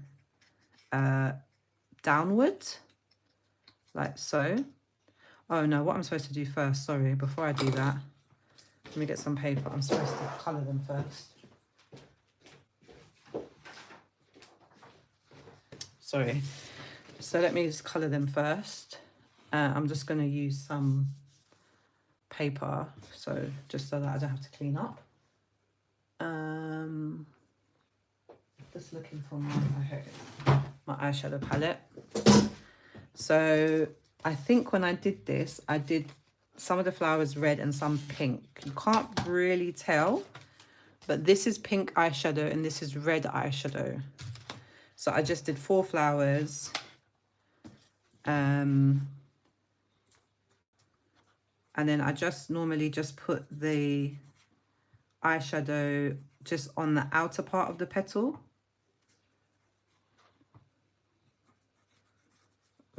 downward like so. Oh no, what I'm supposed to do first, sorry, before I do that, let me get some paper. I'm supposed to colour them first. Sorry. So let me just colour them first. I'm just going to use some paper, so just so that I don't have to clean up. Just looking for my eyeshadow palette. So I think when I did this, I did some of the flowers red and some pink. You can't really tell, but this is pink eyeshadow and this is red eyeshadow. So I just did 4 flowers. And then I just normally just put the eyeshadow just on the outer part of the petal.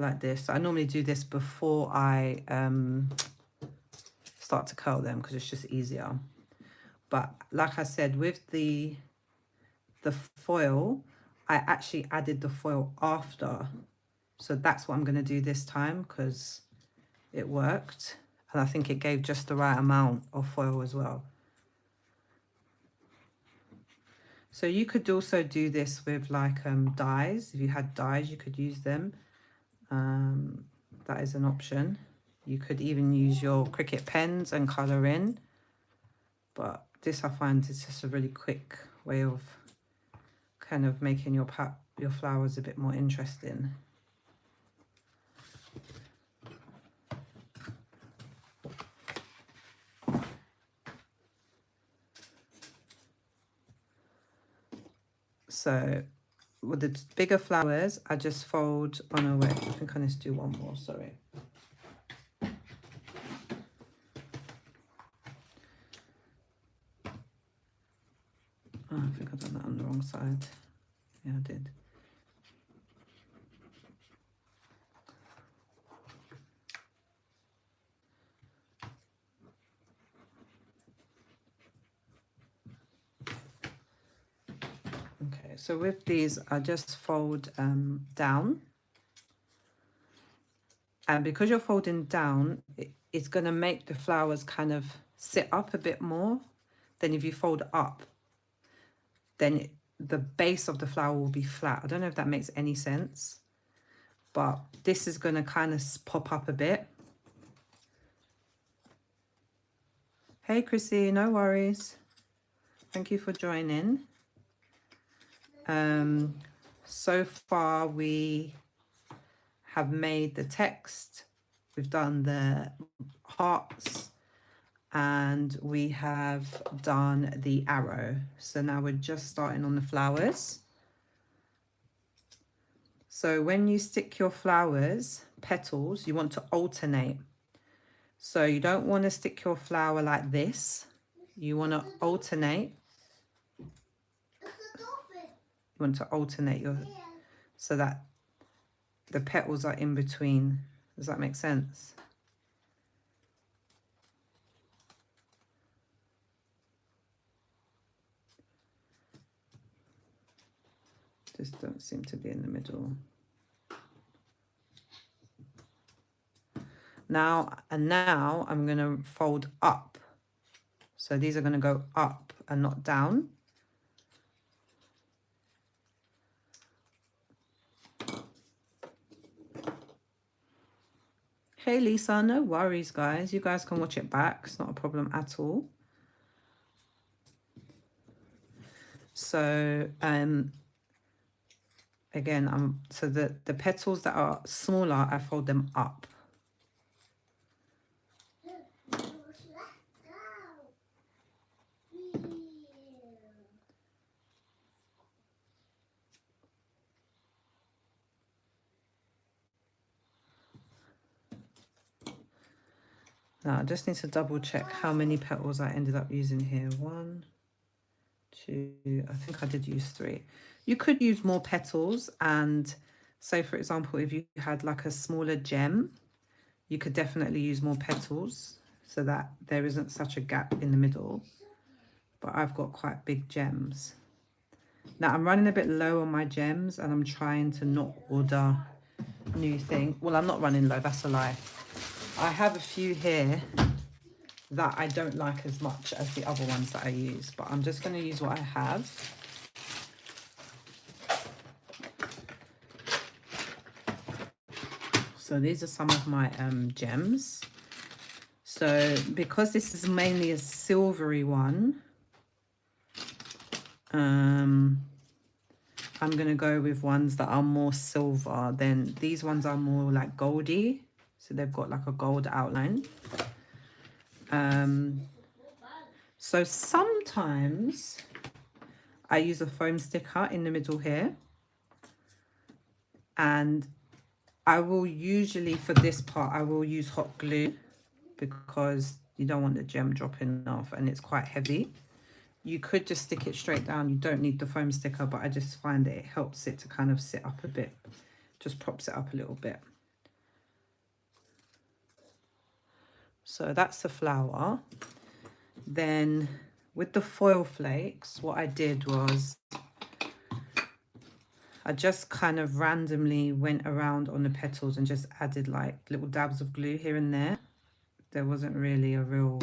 Like this. So I normally do this before I start to curl them because it's just easier. But like I said, with the foil, I actually added the foil after. So that's what I'm going to do this time because it worked. And I think it gave just the right amount of foil as well. So you could also do this with like dies. If you had dies, you could use them. That is an option. You could even use your Cricut pens and colour in. But this I find is just a really quick way of kind of making your flowers a bit more interesting. So with the bigger flowers, I just fold, oh no, wait, I think I need to do one more, sorry. Oh, I think I've done that on the wrong side. Yeah, I did. Okay, so with these, I just fold down. And because you're folding down, it's going to make the flowers kind of sit up a bit more than if you fold up. Then the base of the flower will be flat. I don't know if that makes any sense, but this is going to kind of pop up a bit. Hey, Chrissy, no worries. Thank you for joining. So far we have made the text, we've done the hearts, and we have done the arrow. So now we're just starting on the flowers. So when you stick your flowers, petals, you want to alternate. So you don't want to stick your flower like this. You want to alternate. You want to alternate your, so that the petals are in between. Does that make sense? Just don't seem to be in the middle. Now I'm going to fold up. So these are going to go up and not down. Hey Lisa, no worries guys. You guys can watch it back. It's not a problem at all. So again, so the petals that are smaller, I fold them up. Now I just need to double check how many petals I ended up using here. 1, 2, I think I did use 3. You could use more petals, and say for example, if you had like a smaller gem, you could definitely use more petals so that there isn't such a gap in the middle. But I've got quite big gems. Now I'm running a bit low on my gems, and I'm trying to not order new thing. Well, I'm not running low, that's a lie. I have a few here that I don't like as much as the other ones that I use, but I'm just going to use what I have. So these are some of my gems. So because this is mainly a silvery one, I'm going to go with ones that are more silver. Then these ones are more like goldy, so they've got like a gold outline. So sometimes I use a foam sticker in the middle here, and I will usually, for this part, I will use hot glue because you don't want the gem dropping off, and it's quite heavy. You could just stick it straight down. You don't need the foam sticker, but I just find that it helps it to kind of sit up a bit. Just props it up a little bit. So that's the flower. Then with the foil flakes, what I did was I just kind of randomly went around on the petals and just added like little dabs of glue here and there. There wasn't really a real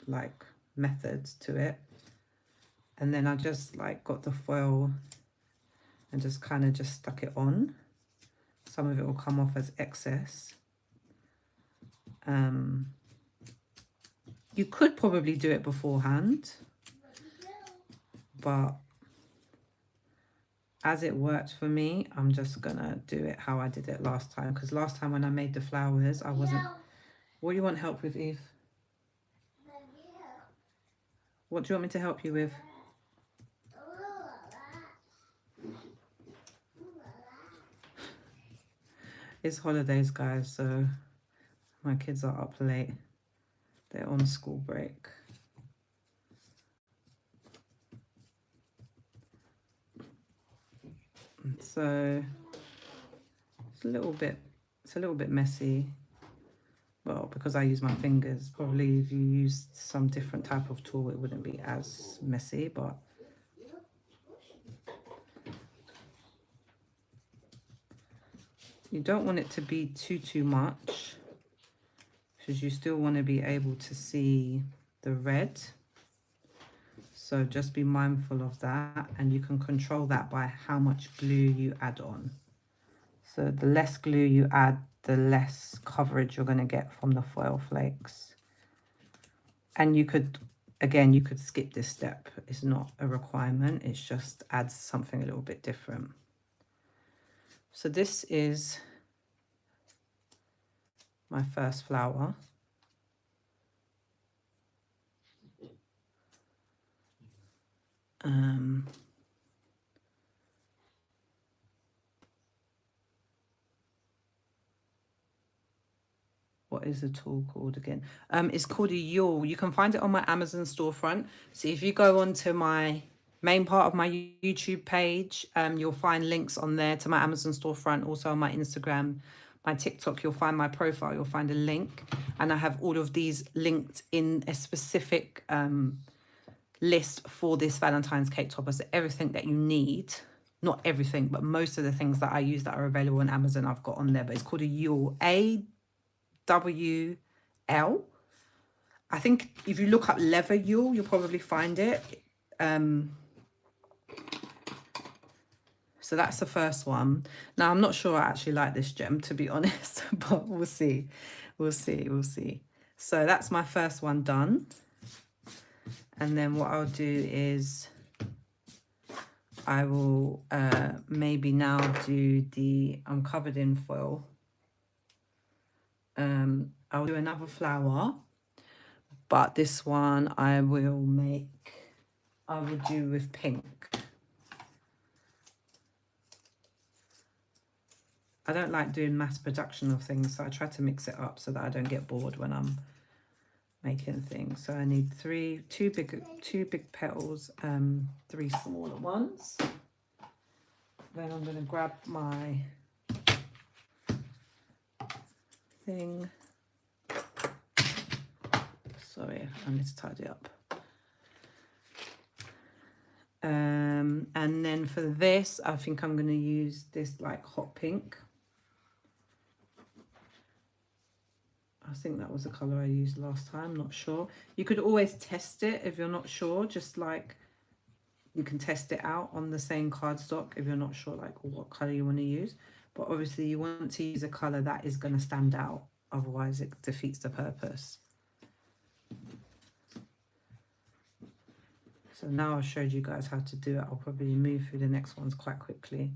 like method to it. And then I just like got the foil and just kind of just stuck it on. Some of it will come off as excess. You could probably do it beforehand, but as it worked for me, I'm just gonna do it how I did it last time, because last time when I made the flowers, I wasn't... What do you want help with, Eve? What do you want me to help you with? It's holidays, guys, so my kids are up late. They're on school break. So it's a little bit messy. Well, because I use my fingers. Probably if you used some different type of tool, it wouldn't be as messy, but you don't want it to be too much, because you still want to be able to see the red. So just be mindful of that, and you can control that by how much glue you add on. So the less glue you add, the less coverage you're going to get from the foil flakes. And you could, again, you could skip this step. It's not a requirement. It just adds something a little bit different. So this is my first flower. What is the tool called again? It's called a yawl. You can find it on my Amazon storefront. So if you go onto my main part of my YouTube page, you'll find links on there to my Amazon storefront, also on my Instagram, my TikTok. You'll find my profile, you'll find a link, and I have all of these linked in a specific list for this Valentine's cake topper. So everything that you need, not everything, but most of the things that I use that are available on Amazon, I've got on there. But it's called a yawl, AWL. I think if you look up leather yawl, you'll probably find it. So that's the first one. Now, I'm not sure I actually like this gem, to be honest, but we'll see. We'll see. So that's my first one done. And then what I'll do is I will maybe now do I'm covered in foil. I'll do another flower, but this one I will do with pink. I don't like doing mass production of things, so I try to mix it up so that I don't get bored when I'm making things. So I need two big petals, 3 smaller ones. Then I'm going to grab my thing. Sorry, I need to tidy up. And then for this, I think I'm going to use this like hot pink. I think that was the color I used last time, not sure. You could always test it if you're not sure, just like you can test it out on the same cardstock if you're not sure like what color you want to use. But obviously you want to use a color that is going to stand out, otherwise it defeats the purpose. So now I've showed you guys how to do it. I'll probably move through the next ones quite quickly.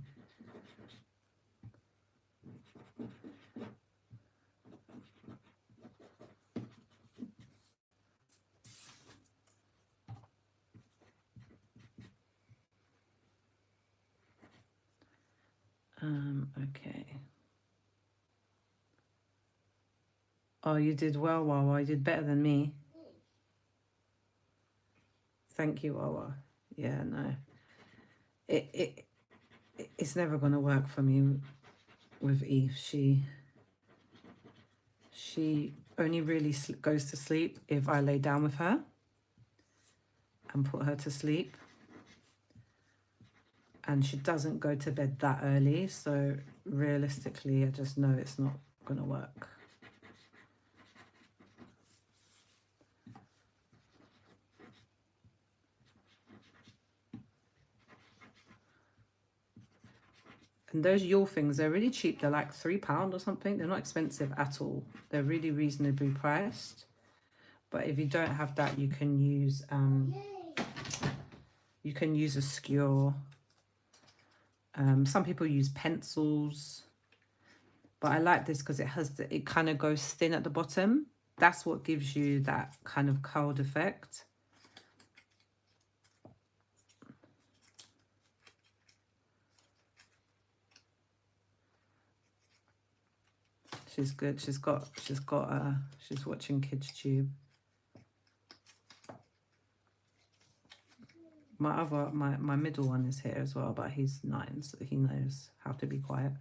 Okay. Oh, you did well, Wawa. You did better than me. Thank you, Wawa. Yeah, no. It's never going to work for me with Eve. She only really goes to sleep if I lay down with her and put her to sleep. And she doesn't go to bed that early, so realistically, I just know it's not going to work. And those yawl things, they're really cheap. They're like £3 or something. They're not expensive at all. They're really reasonably priced. But if you don't have that, you can use a skewer. Some people use pencils, but I like this because it kind of goes thin at the bottom. That's what gives you that kind of curled effect. She's good. She's watching Kids Tube. My middle one is here as well, but he's 9, so he knows how to be quiet.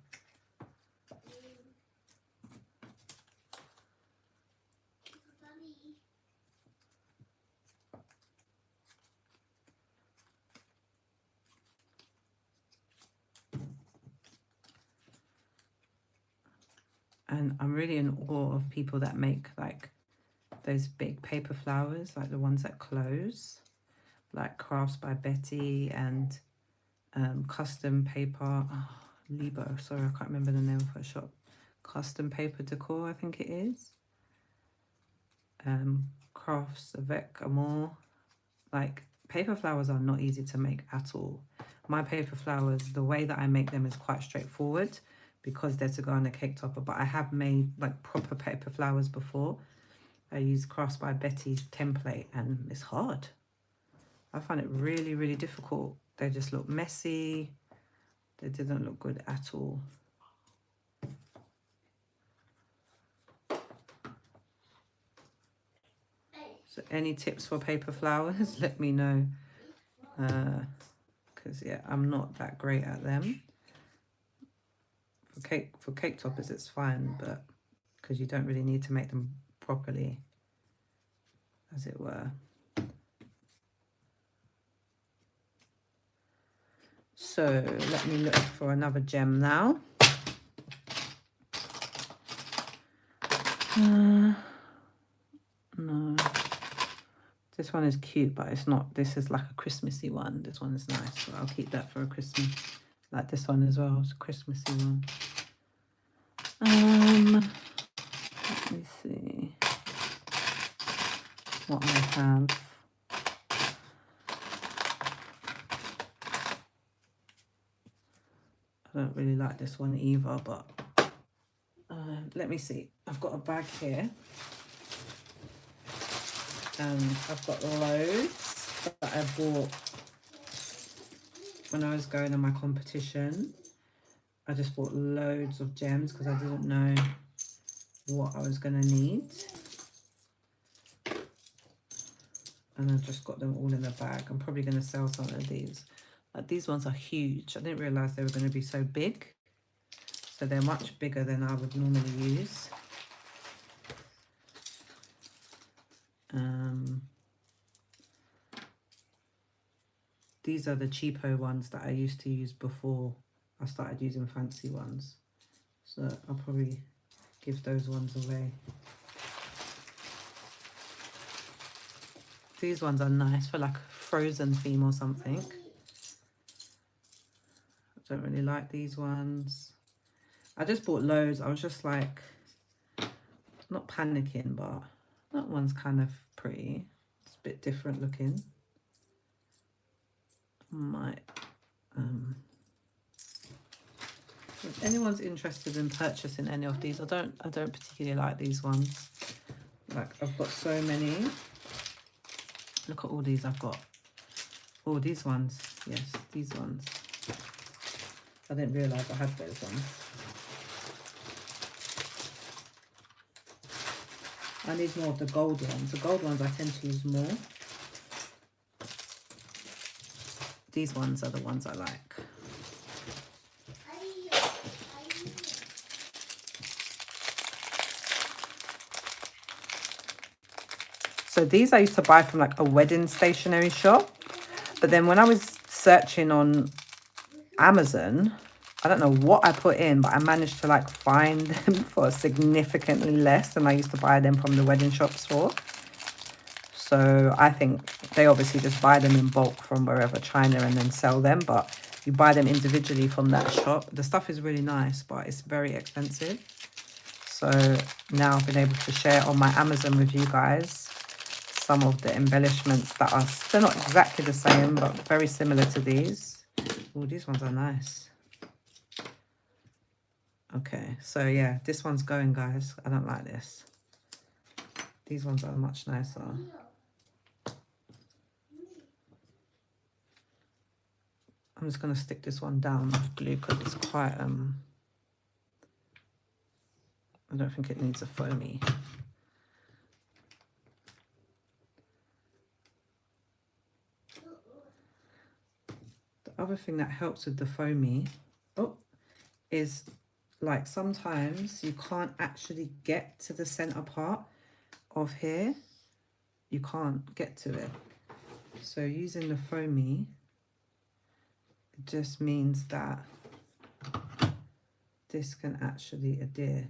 And I'm really in awe of people that make like those big paper flowers, like the ones that close, like Crafts by Betty and Custom Paper. Oh, Libo, sorry, I can't remember the name of her shop. Custom Paper Decor, I think it is. Crafts avec Amour. Like, paper flowers are not easy to make at all. My paper flowers, the way that I make them is quite straightforward because they're to go on a cake topper, but I have made like proper paper flowers before. I use Crafts by Betty's template and it's hard. I find it really, really difficult. They just look messy. They didn't look good at all. So any tips for paper flowers, let me know. Because yeah, I'm not that great at them. For cake toppers, it's fine, but because you don't really need to make them properly, as it were. So let me look for another gem now. No, this one is cute, but it's not. This is like a Christmassy one. This one is nice, so I'll keep that for a Christmas. Like this one as well. It's a Christmassy one. Let me see what I have. I don't really like this one either, but let me see. I've got a bag here. And I've got loads that I bought when I was going on my competition. I just bought loads of gems because I didn't know what I was going to need. And I've just got them all in a bag. I'm probably going to sell some of these. Like these ones are huge. I didn't realize they were going to be so big. So they're much bigger than I would normally use. These are the cheapo ones that I used to use before I started using fancy ones. So I'll probably give those ones away. These ones are nice for like a Frozen theme or something. I don't really like these ones. I just bought loads. I was just like, not panicking, but that one's kind of pretty. It's a bit different looking. Might if anyone's interested in purchasing any of these, I don't particularly like these ones. Like I've got so many. Look at all these I've got. Oh, these ones. Yes, these ones. I didn't realise I had those ones. I need more of the gold ones. The gold ones I tend to use more. These ones are the ones I like. So these I used to buy from like a wedding stationery shop. But then when I was searching on Amazon, I don't know what I put in, but I managed to like find them for significantly less than I used to buy them from the wedding shops for. So I think they obviously just buy them in bulk from wherever, China, and then sell them. But you buy them individually from that shop. The stuff is really nice, but it's very expensive. So now I've been able to share on my Amazon with you guys some of the embellishments that are, they're not exactly the same, but very similar to these. Oh, these ones are nice. Okay, so yeah, this one's going, guys. I don't like this. These ones are much nicer. I'm just going to stick this one down with glue because it's quite, I don't think it needs a foamy. The other thing that helps with the foamy, is like sometimes you can't actually get to the center part of here. You can't get to it. So using the foamy just means that this can actually adhere.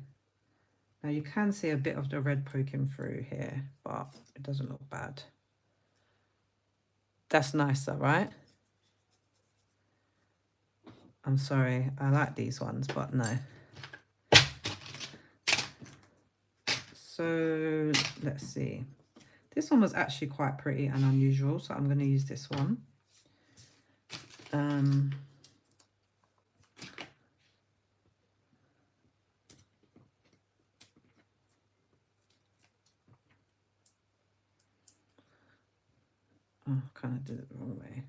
Now you can see a bit of the red poking through here, but it doesn't look bad. That's nicer, right? I'm sorry, I like these ones, but no. So let's see. This one was actually quite pretty and unusual, so I'm going to use this one. Oh, I kind of did it the wrong way.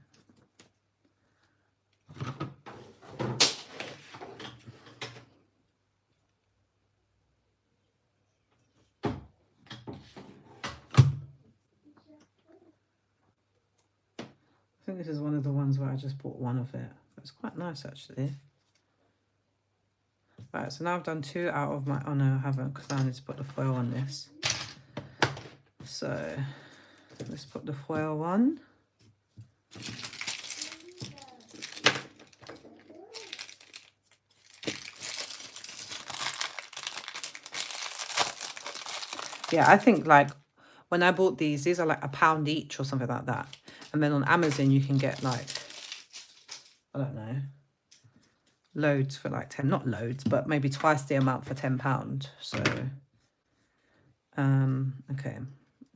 I think this is one of the ones where I just bought one of it. It's quite nice actually. Right, so now I've done 2 out of my, oh no I haven't, because I need to put the foil on this. So let's put the foil on. Yeah, I think like when I bought these are like £1 each or something like that. And then on Amazon you can get like, I don't know, loads for like 10, not loads, but maybe twice the amount for £10. So, okay.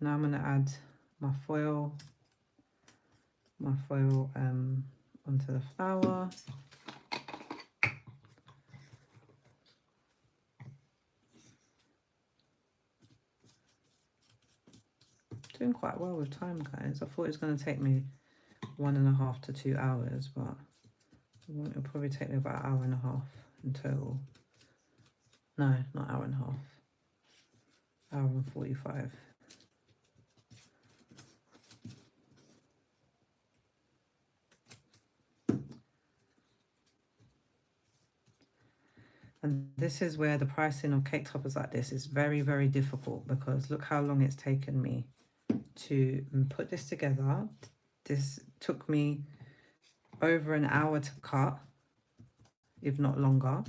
Now I'm going to add my foil onto the flour. Doing quite well with time, guys. I thought it was going to take me 1.5 to 2 hours, but it'll probably take me about 1.5 hours in total. No, not 1.5 hours. 1 hour and 45. And this is where the pricing of cake toppers like this is very, very difficult, because look how long it's taken me to put this together. This took me over an hour to cut, if not longer,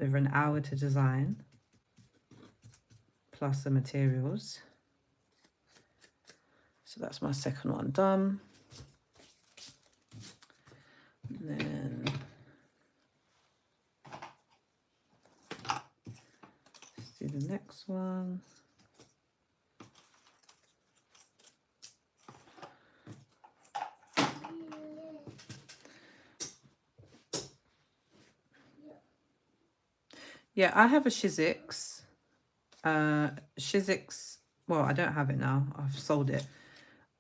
over an hour to design, plus the materials. So that's my second one done. And then let's do the next one. Yeah, I have a Shizix. Shizix, well, I don't have it now. I've sold it.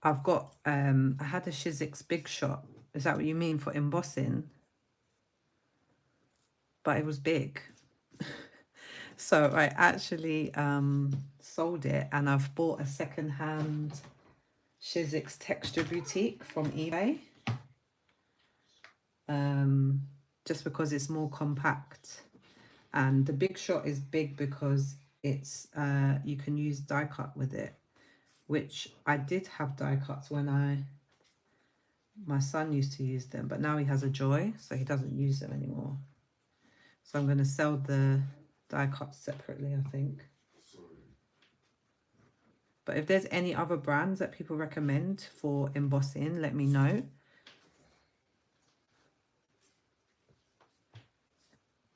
I've got, I had a Shizix Big Shot. Is that what you mean for embossing? But it was big. So I actually sold it, and I've bought a second-hand Shizix Texture Boutique from eBay. Just because it's more compact. And the Big Shot is big because it's you can use die cut with it, which I did have die cuts when my son used to use them, but now he has a Joy, so he doesn't use them anymore. So I'm going to sell the die cuts separately, I think. But if there's any other brands that people recommend for embossing, let me know.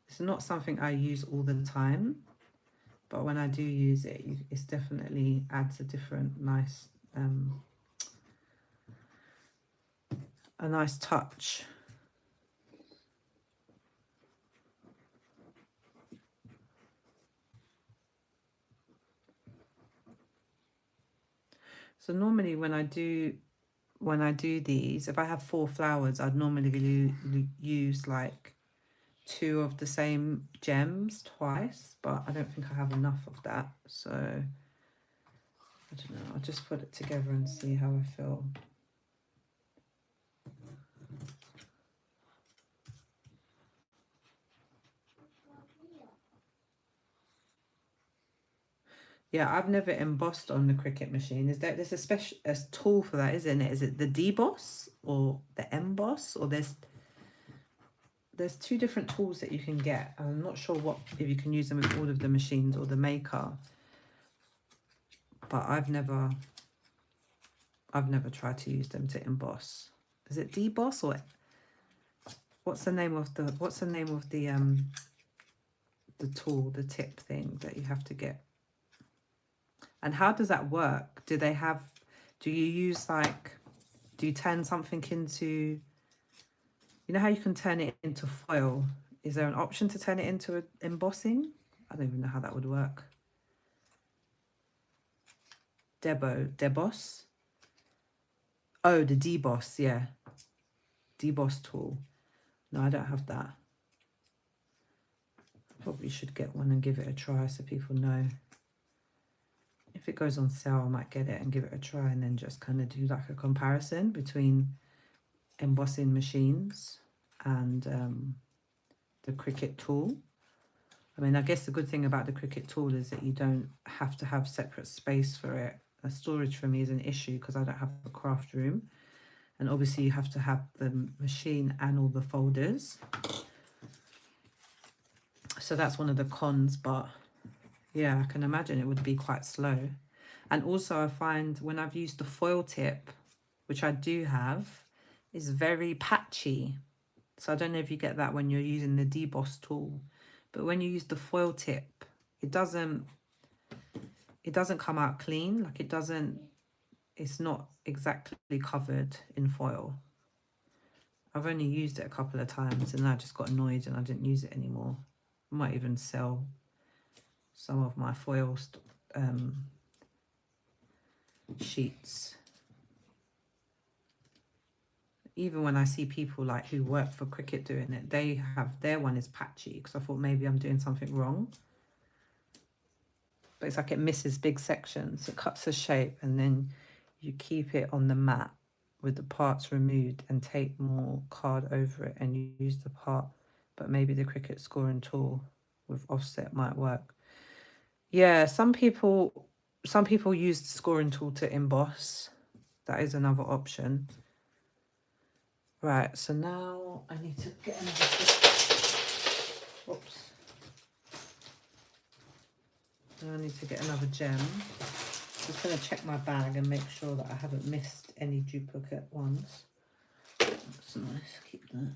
It's not something I use all the time, but when I do use it, it's definitely adds a different nice, a nice touch. So normally when I do these, if I have 4 flowers, I'd normally use like 2 of the same gems twice, but I don't think I have enough of that, so I don't know, I'll just put it together and see how I feel. Yeah, I've never embossed on the Cricut machine. There's a special tool for that, isn't it? Is it the deboss or the emboss, or there's 2 different tools that you can get. I'm not sure if you can use them with all of the machines or the maker, but I've never tried to use them to emboss. Is it deboss, or what's the name of the tool, the tip thing that you have to get? And how does that work? Do you use, like, do you turn something into, you know how you can turn it into foil? Is there an option to turn it into embossing? I don't even know how that would work. Deboss? Oh, the deboss, yeah. Deboss tool. No, I don't have that. Probably should get one and give it a try so people know. If it goes on sale, I might get it and give it a try, and then just kind of do like a comparison between embossing machines and the Cricut tool. I mean, I guess the good thing about the Cricut tool is that you don't have to have separate space for it. Storage for me is an issue because I don't have a craft room, and obviously you have to have the machine and all the folders, so that's one of the cons. But yeah, I can imagine it would be quite slow. And also I find when I've used the foil tip, which I do have, is very patchy. So I don't know if you get that when you're using the deboss tool, but when you use the foil tip, it doesn't come out clean. Like it's not exactly covered in foil. I've only used it a couple of times and I just got annoyed and I didn't use it anymore. I might even sell some of my foil sheets. Even when I see people like who work for Cricut doing it, they have their one is patchy, because I thought maybe I'm doing something wrong. But it's like it misses big sections. It cuts a shape and then you keep it on the mat with the parts removed and take more card over it and you use the part. But maybe the Cricut scoring tool with offset might work. Yeah, some people use the scoring tool to emboss. That is another option. Right, so now I need to get another oops. Now I need to get another gem. Just going to check my bag and make sure that I haven't missed any duplicate ones. That's nice, keep that.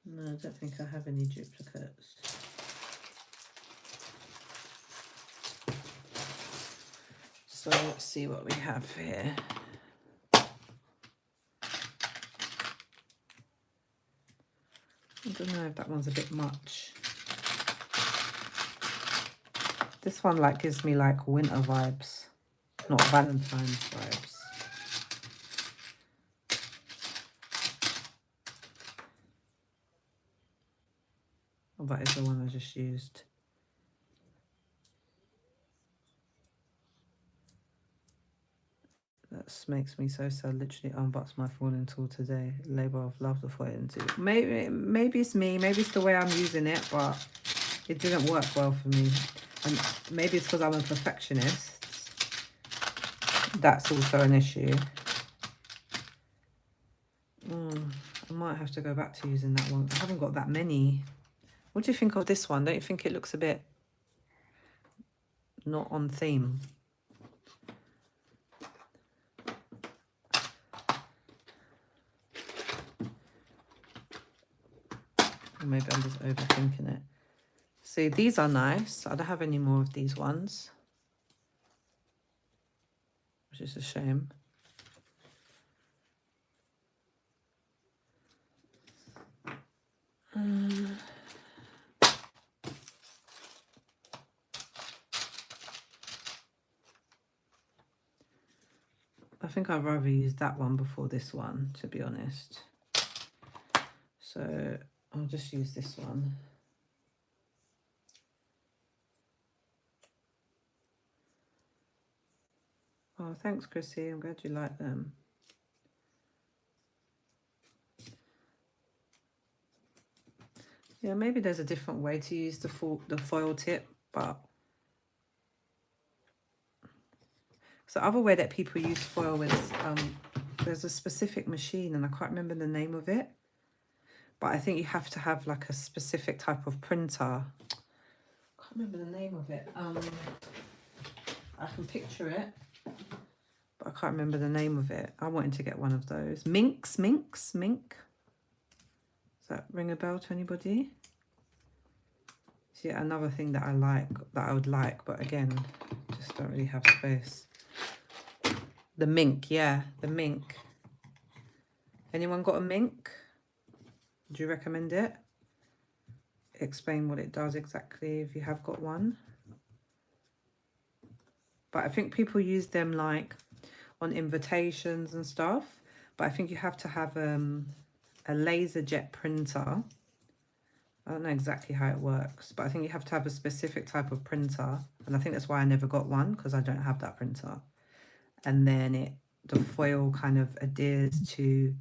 No, I don't think I have any duplicates. So let's see what we have here. I don't know if that one's a bit much. This one like gives me like winter vibes, not Valentine's vibes. Oh, that is the one I just used. That makes me so sad. Literally unboxed my foiling tool today. Labor of love, the foiling tool. Maybe it's me. Maybe it's the way I'm using it, but it didn't work well for me. And maybe it's because I'm a perfectionist. That's also an issue. I might have to go back to using that one. I haven't got that many. What do you think of this one? Don't you think it looks a bit not on theme? Or maybe I'm just overthinking it. See, these are nice. I don't have any more of these ones, which is a shame. I think I'd rather use that one before this one, to be honest. So I'll just use this one. Oh, thanks, Chrissy. I'm glad you like them. Yeah, maybe there's a different way to use the foil tip, but so the other way that people use foil is there's a specific machine, and I can't remember the name of it, but I think you have to have like a specific type of printer. I can't remember the name of it. I can picture it, but I can't remember the name of it. I wanted to get one of those. Mink. Does that ring a bell to anybody? It's yet another thing that I like, that I would like, but again, just don't really have space. The mink, yeah, the mink. Anyone got a mink? Do you recommend it? Explain what it does exactly if you have got one. But I think people use them like on invitations and stuff. But I think you have to have a laser jet printer. I don't know exactly how it works, but I think you have to have a specific type of printer. And I think that's why I never got one, because I don't have that printer. And then the foil kind of adheres to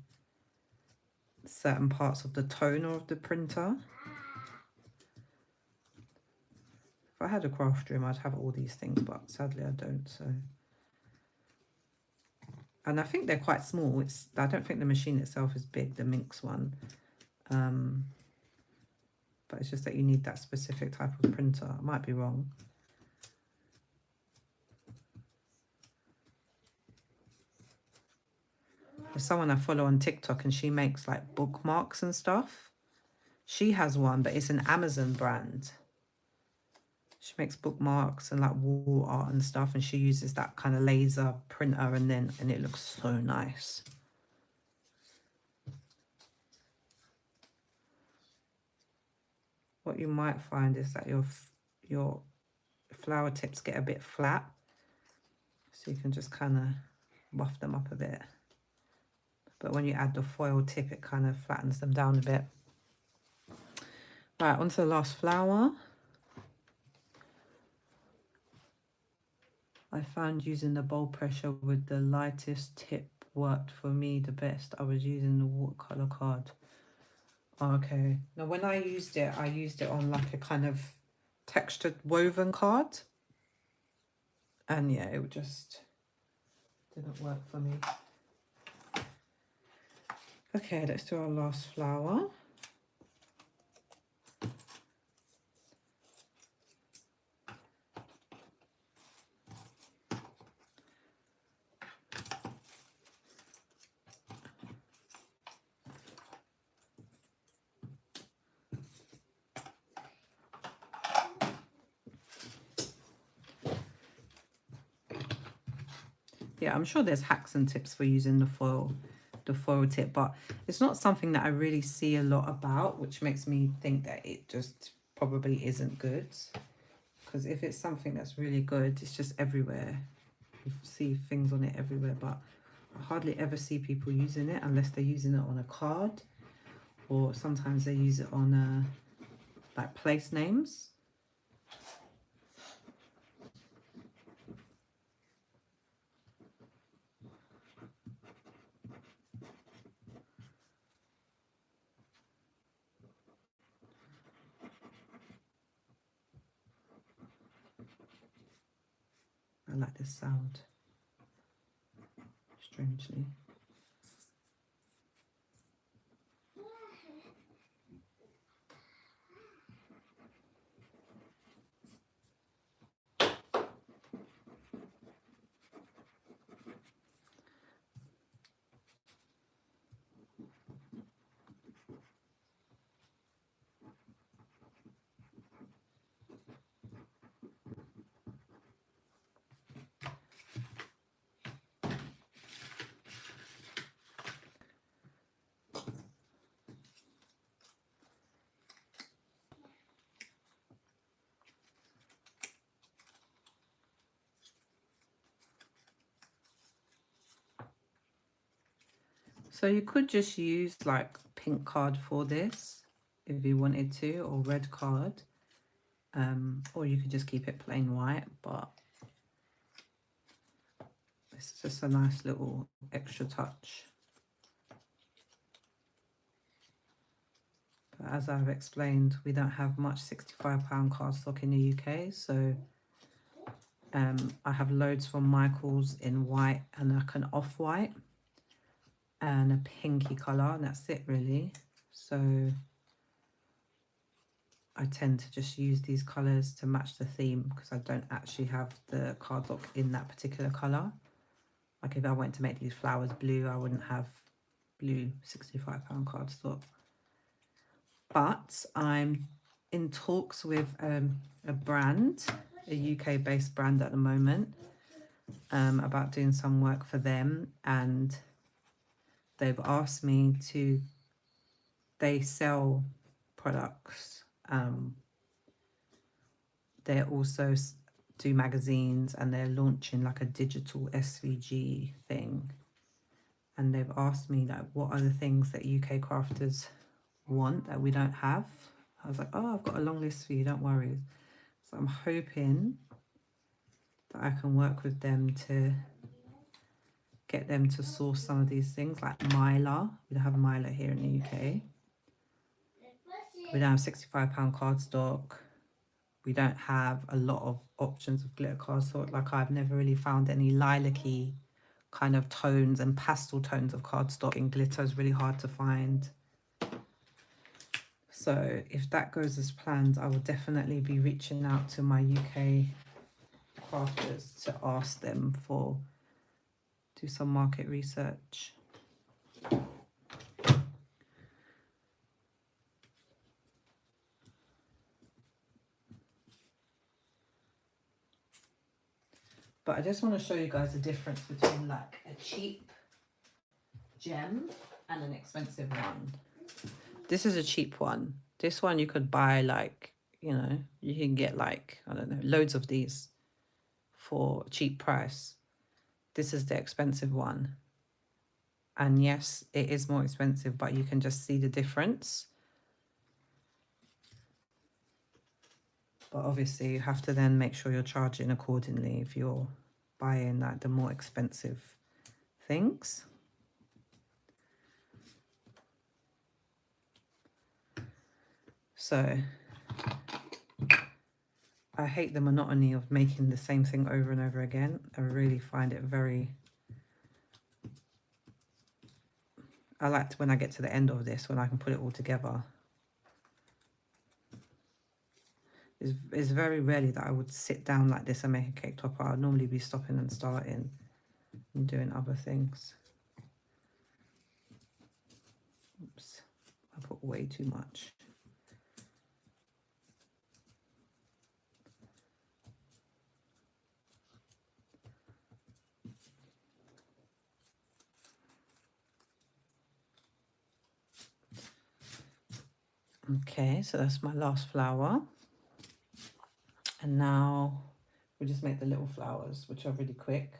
certain parts of the toner of the printer. If I had a craft room, I'd have all these things, but sadly I don't. So, and I think they're quite small. I don't think the machine itself is big, the Minx one. But it's just that you need that specific type of printer. I might be wrong. There's someone I follow on TikTok, and she makes like bookmarks and stuff. She has one, but it's an Amazon brand. She makes bookmarks and like wall art and stuff, and she uses that kind of laser printer, and it looks so nice. What you might find is that your flower tips get a bit flat, so you can just kind of buff them up a bit. But when you add the foil tip, it kind of flattens them down a bit. Right, on to the last flower. I found using the bowl pressure with the lightest tip worked for me the best. I was using the watercolor card. Okay. Now, when I used it on like a kind of textured woven card. And yeah, it just didn't work for me. Okay, let's do our last flower. Yeah, I'm sure there's hacks and tips for using the foil tip, but it's not something that I really see a lot about, which makes me think that it just probably isn't good. Because if it's something that's really good, it's just everywhere. You see things on it everywhere, but I hardly ever see people using it unless they're using it on a card, or sometimes they use it on like place names. I like this sound, strangely. So you could just use like pink card for this if you wanted to, or red card, or you could just keep it plain white, but it's just a nice little extra touch. But as I've explained, we don't have much £65 cardstock in the UK, so I have loads from Michael's in white and like an off-white and a pinky colour, and that's it really. So I tend to just use these colours to match the theme because I don't actually have the cardstock in that particular colour. Like if I went to make these flowers blue, I wouldn't have blue £65 cardstock. But I'm in talks with a brand, a UK based brand at the moment, about doing some work for them, and they've asked me to, they sell products, they also do magazines, and they're launching like a digital SVG thing, and they've asked me like what are the things that UK crafters want that we don't have. I was like, oh, I've got a long list for you, don't worry. So I'm hoping that I can work with them to get them to source some of these things, like Mylar. We don't have Mylar here in the UK. We don't have £65 cardstock. We don't have a lot of options of glitter cardstock. Like I've never really found any lilac-y kind of tones and pastel tones of cardstock, and glitter is really hard to find. So if that goes as planned, I will definitely be reaching out to my UK crafters to ask them for, do some market research. But I just want to show you guys the difference between like a cheap gem and an expensive one. This is a cheap one. This one you could buy like, you know, you can get like, I don't know, loads of these for a cheap price. This is the expensive one. And yes, it is more expensive, but you can just see the difference. But obviously you have to then make sure you're charging accordingly if you're buying like the more expensive things. So I hate the monotony of making the same thing over and over again. I really find it very, I like when I get to the end of this, when I can put it all together. It's very rarely that I would sit down like this and make a cake topper. I'd normally be stopping and starting and doing other things. Oops, I put way too much. Okay, so that's my last flower. And now we'll just make the little flowers, which are really quick.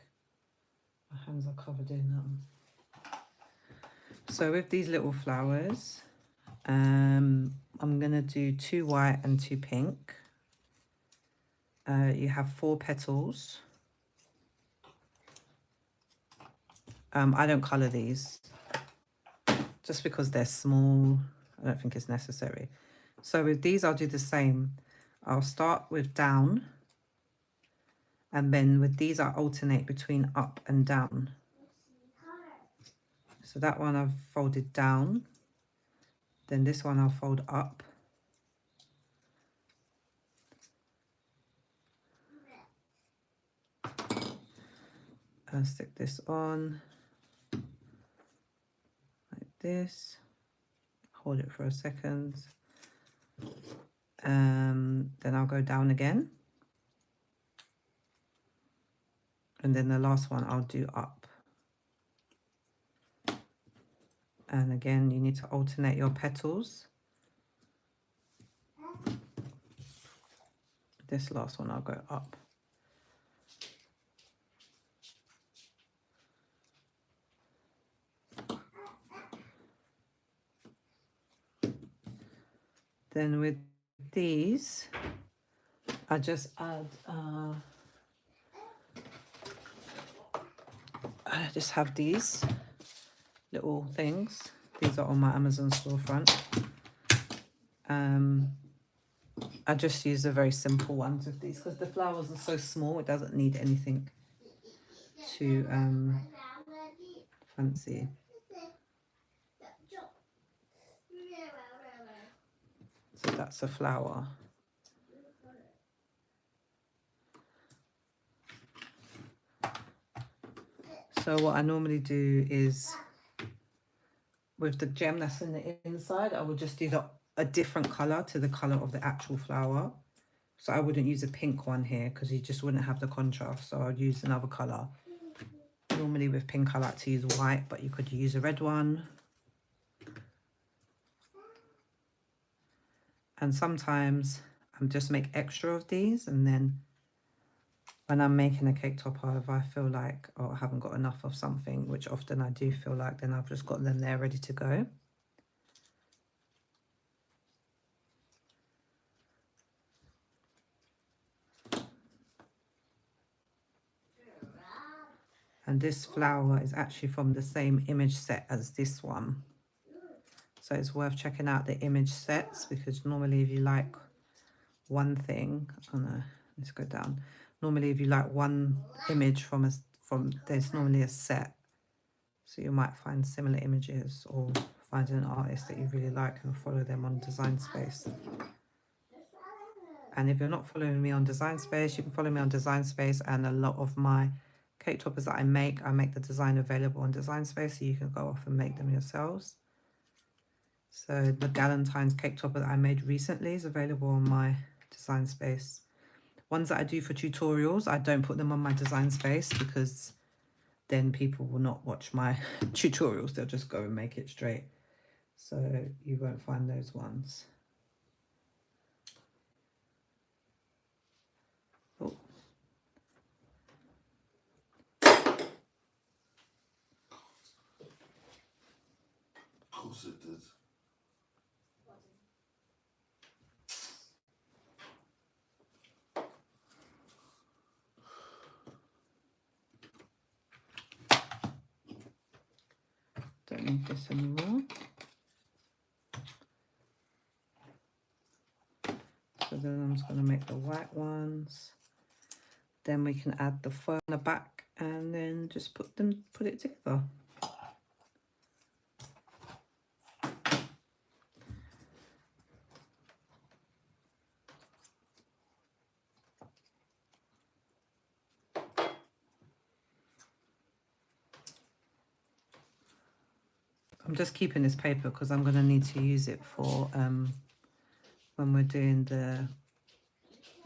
My hands are covered in them. So with these little flowers, I'm gonna do 2 white and 2 pink. You have 4 petals. I don't colour these just because they're small. I don't think it's necessary. So with these, I'll do the same. I'll start with down, and then with these, I alternate between up and down. So that one I've folded down. Then this one I'll fold up. And stick this on like this. Hold it for a second. Then I'll go down again. And then the last one I'll do up. And again, you need to alternate your petals. This last one I'll go up. Then with these, I just add, I just have these little things. These are on my Amazon storefront. I just use the very simple ones with these because the flowers are so small. It doesn't need anything too fancy. So that's a flower. So what I normally do is, with the gem that's in the inside, I would just do a different colour to the colour of the actual flower. So I wouldn't use a pink one here because you just wouldn't have the contrast. So I'd use another colour. Normally with pink I like to use white, but you could use a red one. And sometimes I just make extra of these, and then when I'm making a cake topper, if I feel like, oh, I haven't got enough of something, which often I do feel like, then I've just got them there ready to go. And this flower is actually from the same image set as this one. So it's worth checking out the image sets, because normally if you like one thing, oh no, let's go down. Normally if you like one image from there's normally a set. So you might find similar images, or find an artist that you really like and follow them on Design Space. And if you're not following me on Design Space, you can follow me on Design Space, and a lot of my cake toppers that I make the design available on Design Space, so you can go off and make them yourselves. So the Valentines Cake Topper that I made recently is available on my Design Space. Ones that I do for tutorials, I don't put them on my Design Space because then people will not watch my tutorials. They'll just go and make it straight. So you won't find those ones. Oh. Of course it did. Don't need this anymore. So then I'm just going to make the white ones. Then we can add the fur on the back and then just put it together. I'm just keeping this paper because I'm going to need to use it for when we're doing the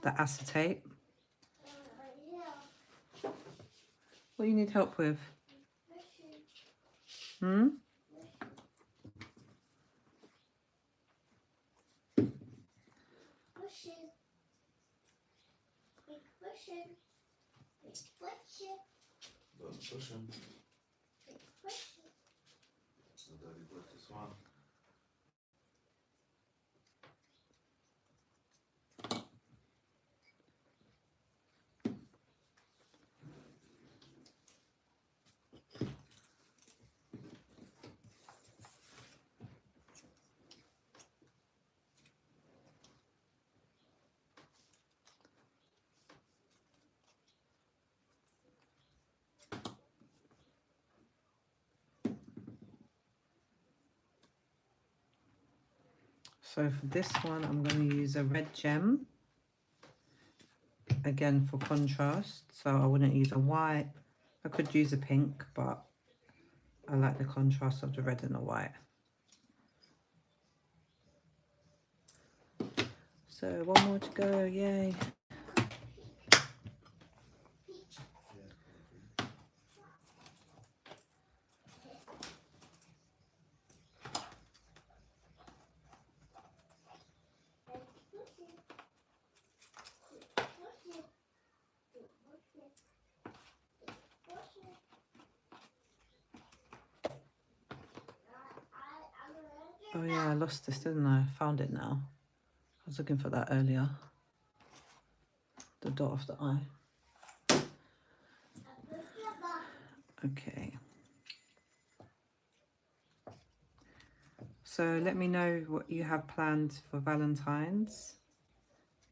acetate. What do you need help with? Hmm? Don't push him. So Daddy put this one. So for this one, I'm going to use a red gem, again for contrast. So I wouldn't use a white. I could use a pink, but I like the contrast of the red and the white. So one more to go, yay. Oh yeah, I lost this, didn't I? Found it now. was looking for that earlier. The dot of the eye. Okay. So let me know what you have planned for Valentine's.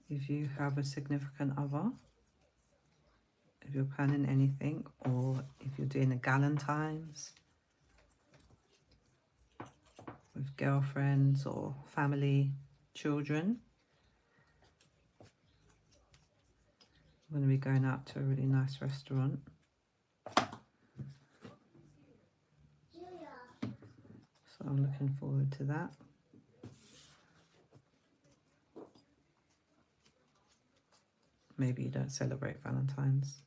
If you have a significant other, if you're planning anything, or if you're doing a Galentine's with girlfriends or family, children. I'm going to be going out to a really nice restaurant. So I'm looking forward to that. Maybe you don't celebrate Valentine's.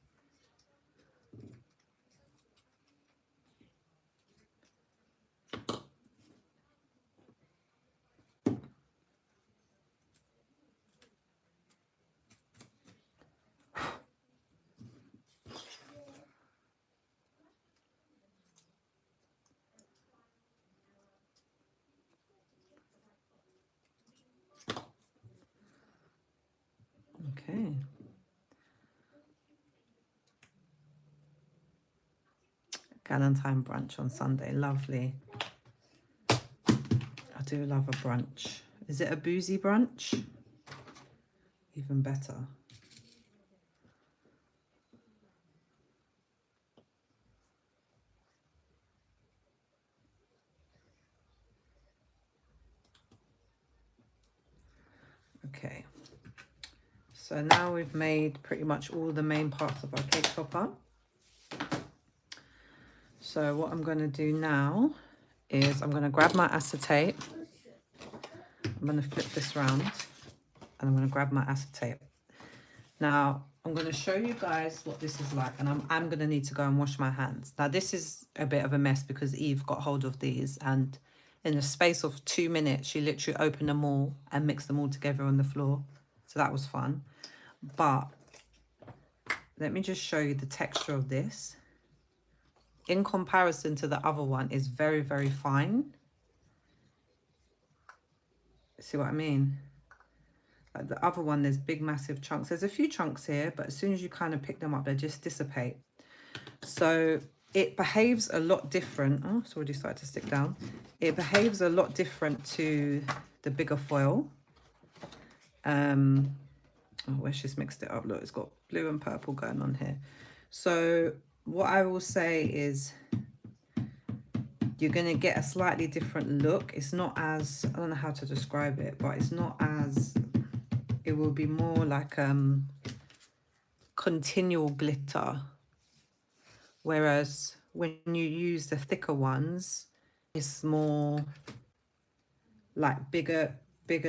Okay. Galentine brunch on Sunday. Lovely. I do love a brunch. Is it a boozy brunch? Even better. Okay. So now we've made pretty much all the main parts of our cake topper. So what I'm going to do now is I'm going to grab my acetate. I'm going to flip this round and I'm going to grab my acetate. Now I'm going to show you guys what this is like, and I'm going to need to go and wash my hands. Now this is a bit of a mess because Eve got hold of these, and in the space of 2 minutes she literally opened them all and mixed them all together on the floor. So that was fun. But let me just show you the texture of this. In comparison to the other one, is very, very fine. See what I mean? Like the other one, there's big, massive chunks. There's a few chunks here, but as soon as you kind of pick them up, they just dissipate. So it behaves a lot different. Oh, it's already started to stick down. It behaves a lot different to the bigger foil. Oh, where she's mixed it up. Look, it's got blue and purple going on here. So what I will say is you're going to get a slightly different look. It's not as, I don't know how to describe it, but it's not as, it will be more like continual glitter. Whereas when you use the thicker ones, it's more like bigger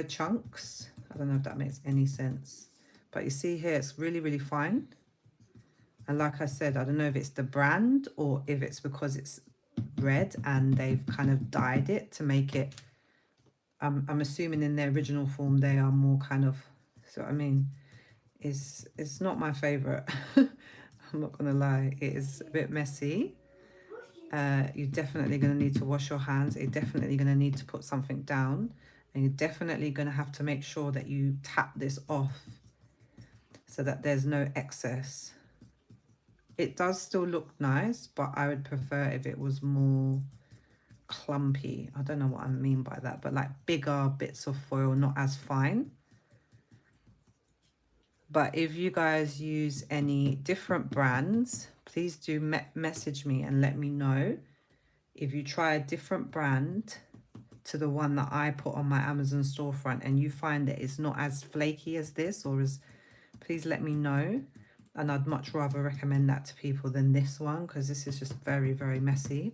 chunks. I don't know if that makes any sense. But you see here, it's really, really fine. And like I said, I don't know if it's the brand or if it's because it's red and they've kind of dyed it to make it, I'm assuming in their original form they are more kind of, see what I mean? It's not my favorite. I'm not gonna lie, it is a bit messy. You're definitely gonna need to wash your hands. You're definitely gonna need to put something down, and you're definitely gonna have to make sure that you tap this off so that there's no excess. It does still look nice, but I would prefer if it was more clumpy. I don't know what I mean by that, but like bigger bits of foil, not as fine. But if you guys use any different brands, please do message me and let me know. If you try a different brand to the one that I put on my Amazon storefront and you find that it's not as flaky as this, or as, please let me know. And I'd much rather recommend that to people than this one, because this is just very, very messy.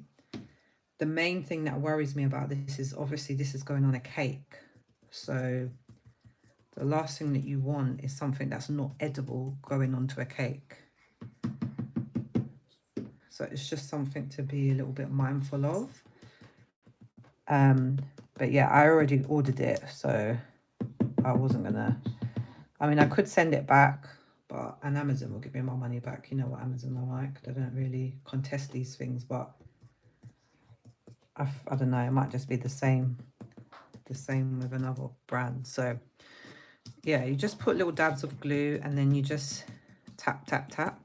The main thing that worries me about this is obviously this is going on a cake. So the last thing that you want is something that's not edible going onto a cake. So it's just something to be a little bit mindful of. But yeah, I already ordered it, so I wasn't gonna, I mean, I could send it back, but, and Amazon will give me my money back. You know what Amazon are like. They don't really contest these things, but I don't know, it might just be the same with another brand. So yeah, you just put little dabs of glue and then you just tap, tap, tap.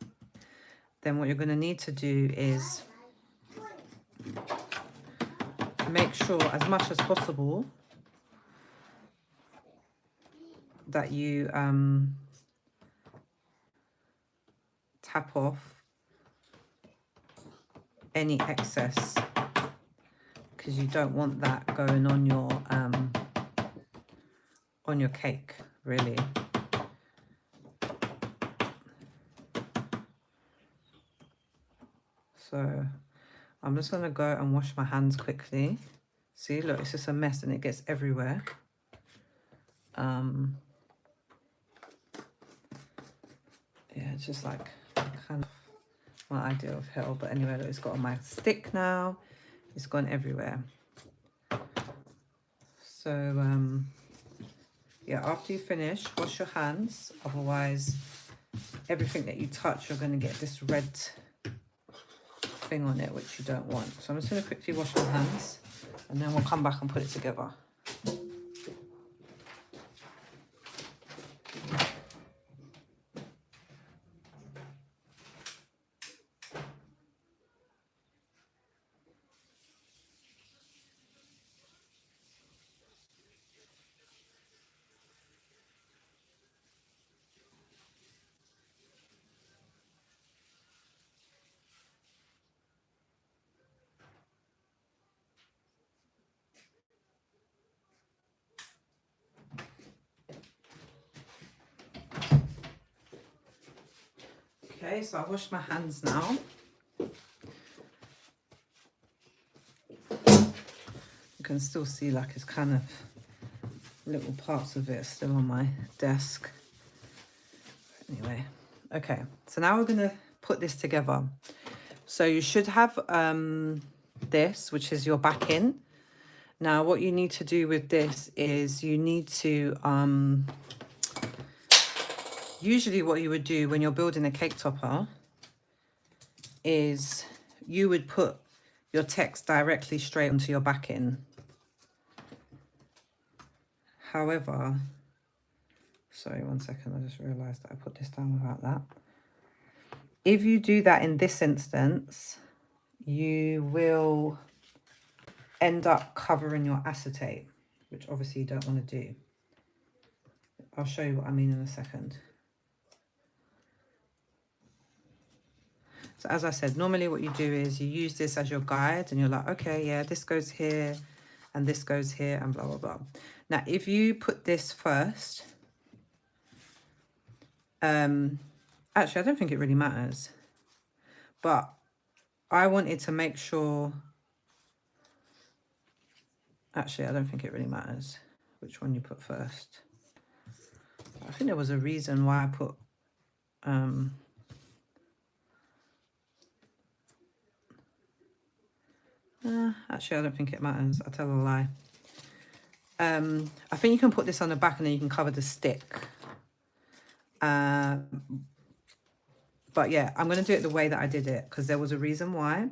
Then what you're going to need to do is make sure as much as possible that you tap off any excess, because you don't want that going on your cake, really. So I'm just going to go and wash my hands quickly. See, look, it's just a mess and it gets everywhere. Yeah, it's just like kind of my idea of hell. But anyway, look, it's got on my stick now. It's gone everywhere. So yeah, after you finish, wash your hands. Otherwise, everything that you touch, you're going to get this red thing on it, which you don't want. So I'm just going to quickly wash my hands and then we'll come back and put it together. Okay, so I washed my hands now. You can still see like it's kind of little parts of it still on my desk. Anyway, okay, so now we're going to put this together. So you should have this, which is your backing. Now what you need to do with this is you need to usually what you would do when you're building a cake topper is you would put your text directly straight onto your backing. However, sorry, one second, I just realized that I put this down without that. If you do that in this instance, you will end up covering your acetate, which obviously you don't want to do. I'll show you what I mean in a second. So as I said, normally what you do is you use this as your guide and you're like, okay, yeah, this goes here and this goes here and blah, blah, blah. Now, if you put this first, actually, I don't think it really matters, but I wanted to make sure, actually, I don't think it really matters which one you put first. I think there was a reason why I put, actually, I don't think it matters. I tell a lie. I think you can put this on the back and then you can cover the stick. But yeah, I'm going to do it the way that I did it because there was a reason why.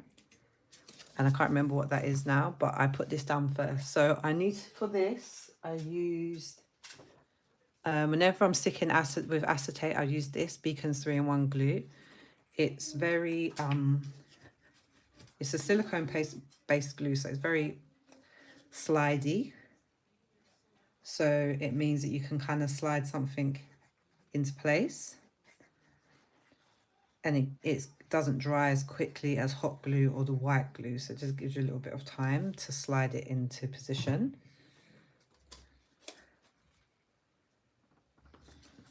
And I can't remember what that is now, but I put this down first. So I need, for this, I used, whenever I'm sticking with acetate, I use this Beacon's 3-in-1 glue. It's very, it's a silicone-based glue, so it's very slidey. So it means that you can kind of slide something into place. And it doesn't dry as quickly as hot glue or the white glue, so it just gives you a little bit of time to slide it into position.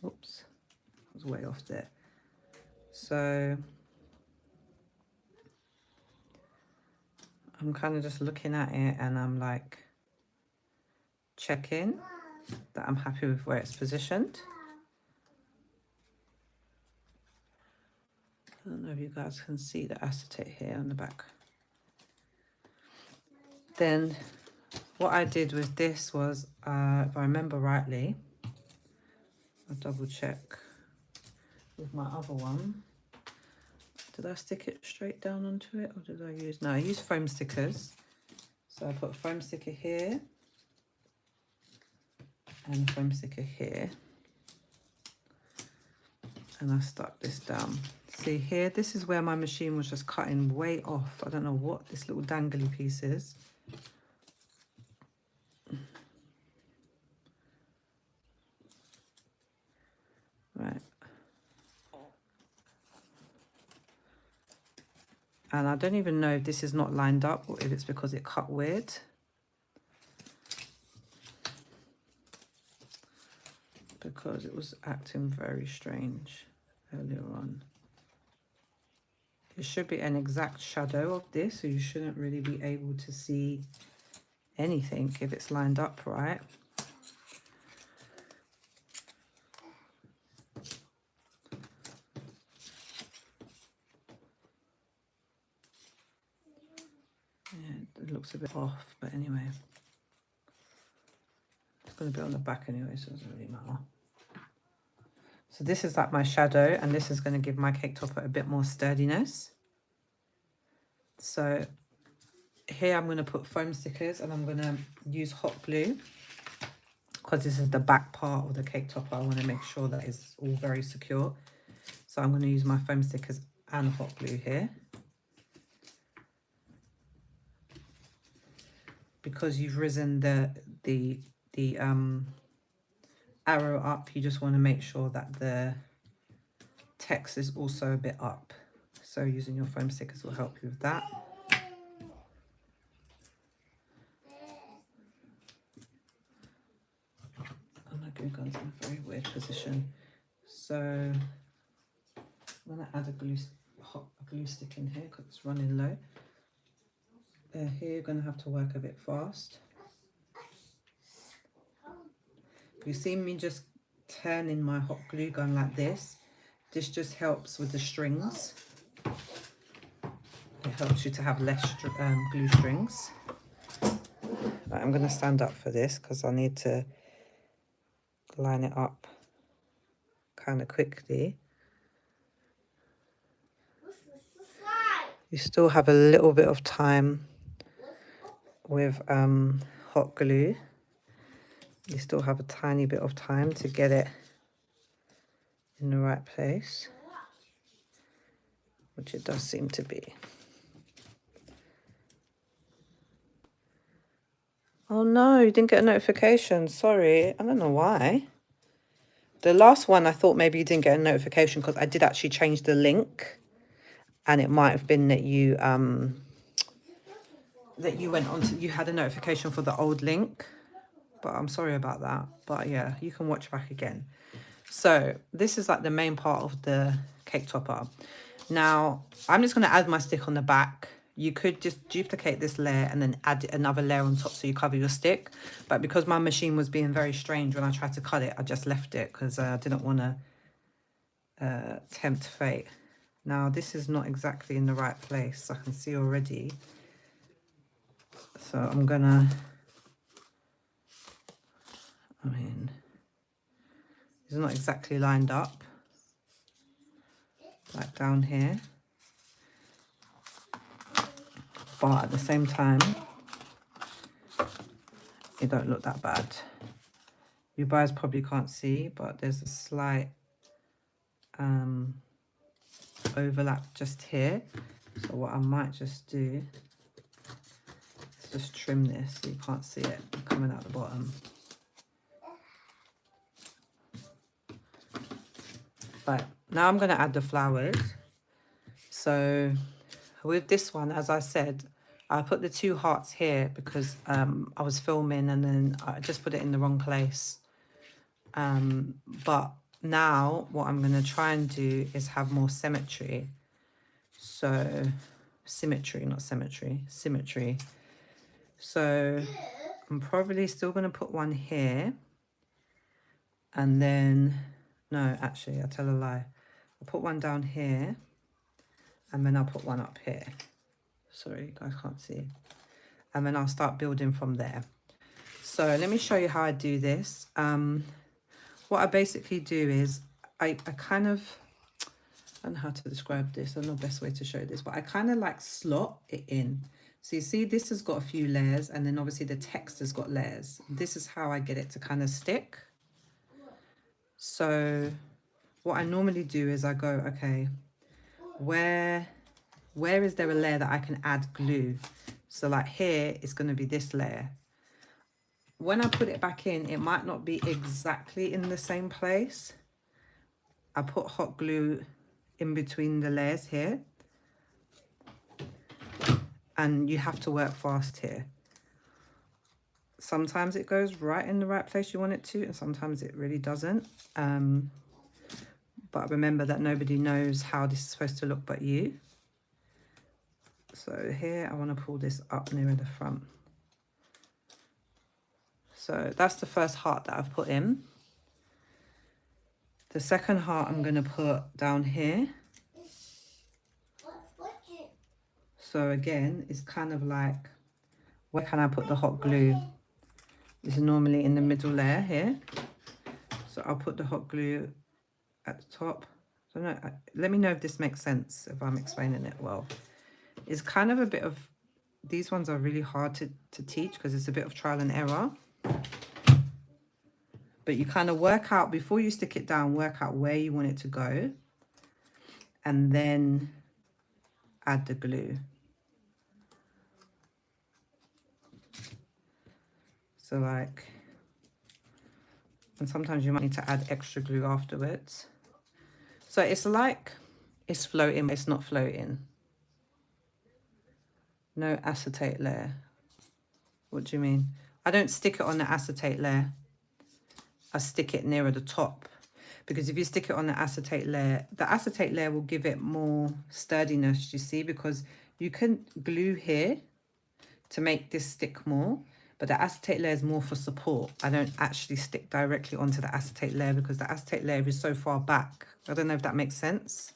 Oops, I was way off there. So I'm kind of just looking at it and I'm like checking that I'm happy with where it's positioned. I don't know if you guys can see the acetate here on the back. Then what I did with this was, if I remember rightly, I'll double check with my other one. Did I stick it straight down onto it or did I use, no, I used foam stickers. So I put a foam sticker here and a foam sticker here. And I stuck this down. See here, this is where my machine was just cutting way off. I don't know what this little dangly piece is. Right. And I don't even know if this is not lined up or if it's because it cut weird. Because it was acting very strange earlier on. It should be an exact shadow of this, so you shouldn't really be able to see anything if it's lined up right. Yeah, it looks a bit off, but anyway. It's going to be on the back anyway, so it doesn't really matter. So this is like my shadow, and this is going to give my cake topper a bit more sturdiness. So here I'm going to put foam stickers, and I'm going to use hot glue because this is the back part of the cake topper. I want to make sure that it's all very secure. So I'm going to use my foam stickers and hot glue here. Because you've risen the arrow up, you just want to make sure that the text is also a bit up. So using your foam stickers will help you with that. And my glue gun's in a very weird position. So I'm going to add a glue stick in here because it's running low. Here you're going to have to work a bit fast. You see me just turning my hot glue gun like this. This just helps with the strings. It helps you to have less glue strings. Right, I'm going to stand up for this because I need to line it up kind of quickly. You still have a little bit of time with hot glue. You still have a tiny bit of time to get it in the right place, which it does seem to be. Oh no, you didn't get a notification. Sorry, I don't know why. The last one, I thought maybe you didn't get a notification because I did actually change the link, and it might have been that you went on to, you had a notification for the old link, but I'm sorry about that. But yeah, you can watch back again. So this is like the main part of the cake topper. Now I'm just going to add my stick on the back. You could just duplicate this layer and then add another layer on top so you cover your stick. But because my machine was being very strange when I tried to cut it, I just left it because I didn't want to tempt fate. Now this is not exactly in the right place, I can see already. So I'm gonna, it's not exactly lined up, like down here. But at the same time, it don't look that bad. You guys probably can't see, but there's a slight overlap just here. So what I might just do is just trim this so you can't see it coming out the bottom. Right, now I'm going to add the flowers. So with this one, as I said, I put the 2 hearts here because I was filming and then I just put it in the wrong place. But now what I'm going to try and do is have more symmetry. So symmetry, not symmetry, symmetry. So I'm probably still going to put one here. And then, no, actually, I tell a lie. I'll put one down here. And then I'll put one up here. Sorry, you guys can't see. And then I'll start building from there. So let me show you how I do this. What I basically do is I kind of, I don't know how to describe this. I don't know the best way to show this, but I kind of like slot it in. So you see this has got a few layers, and then obviously the text has got layers. This is how I get it to kind of stick. So what I normally do is I go, okay, where is there a layer that I can add glue? So like here, it's going to be this layer. When I put it back in, it might not be exactly in the same place. I put hot glue in between the layers here. And you have to work fast here. Sometimes it goes right in the right place you want it to, and sometimes it really doesn't. But remember that nobody knows how this is supposed to look but you. So here I want to pull this up nearer the front. So that's the first heart that I've put in. The second heart I'm going to put down here. So again, it's kind of like, where can I put the hot glue? This is normally in the middle layer here. So I'll put the hot glue at the top. So no, let me know if this makes sense, if I'm explaining it well. It's kind of a bit of, these ones are really hard to teach because it's a bit of trial and error. But you kind of work out, before you stick it down, work out where you want it to go. And then add the glue. So like, and sometimes you might need to add extra glue afterwards. So it's like, it's floating, but it's not floating. No acetate layer. What do you mean? I don't stick it on the acetate layer. I stick it nearer the top. Because if you stick it on the acetate layer will give it more sturdiness, you see, because you can glue here to make this stick more, but the acetate layer is more for support. I don't actually stick directly onto the acetate layer because the acetate layer is so far back. I don't know if that makes sense.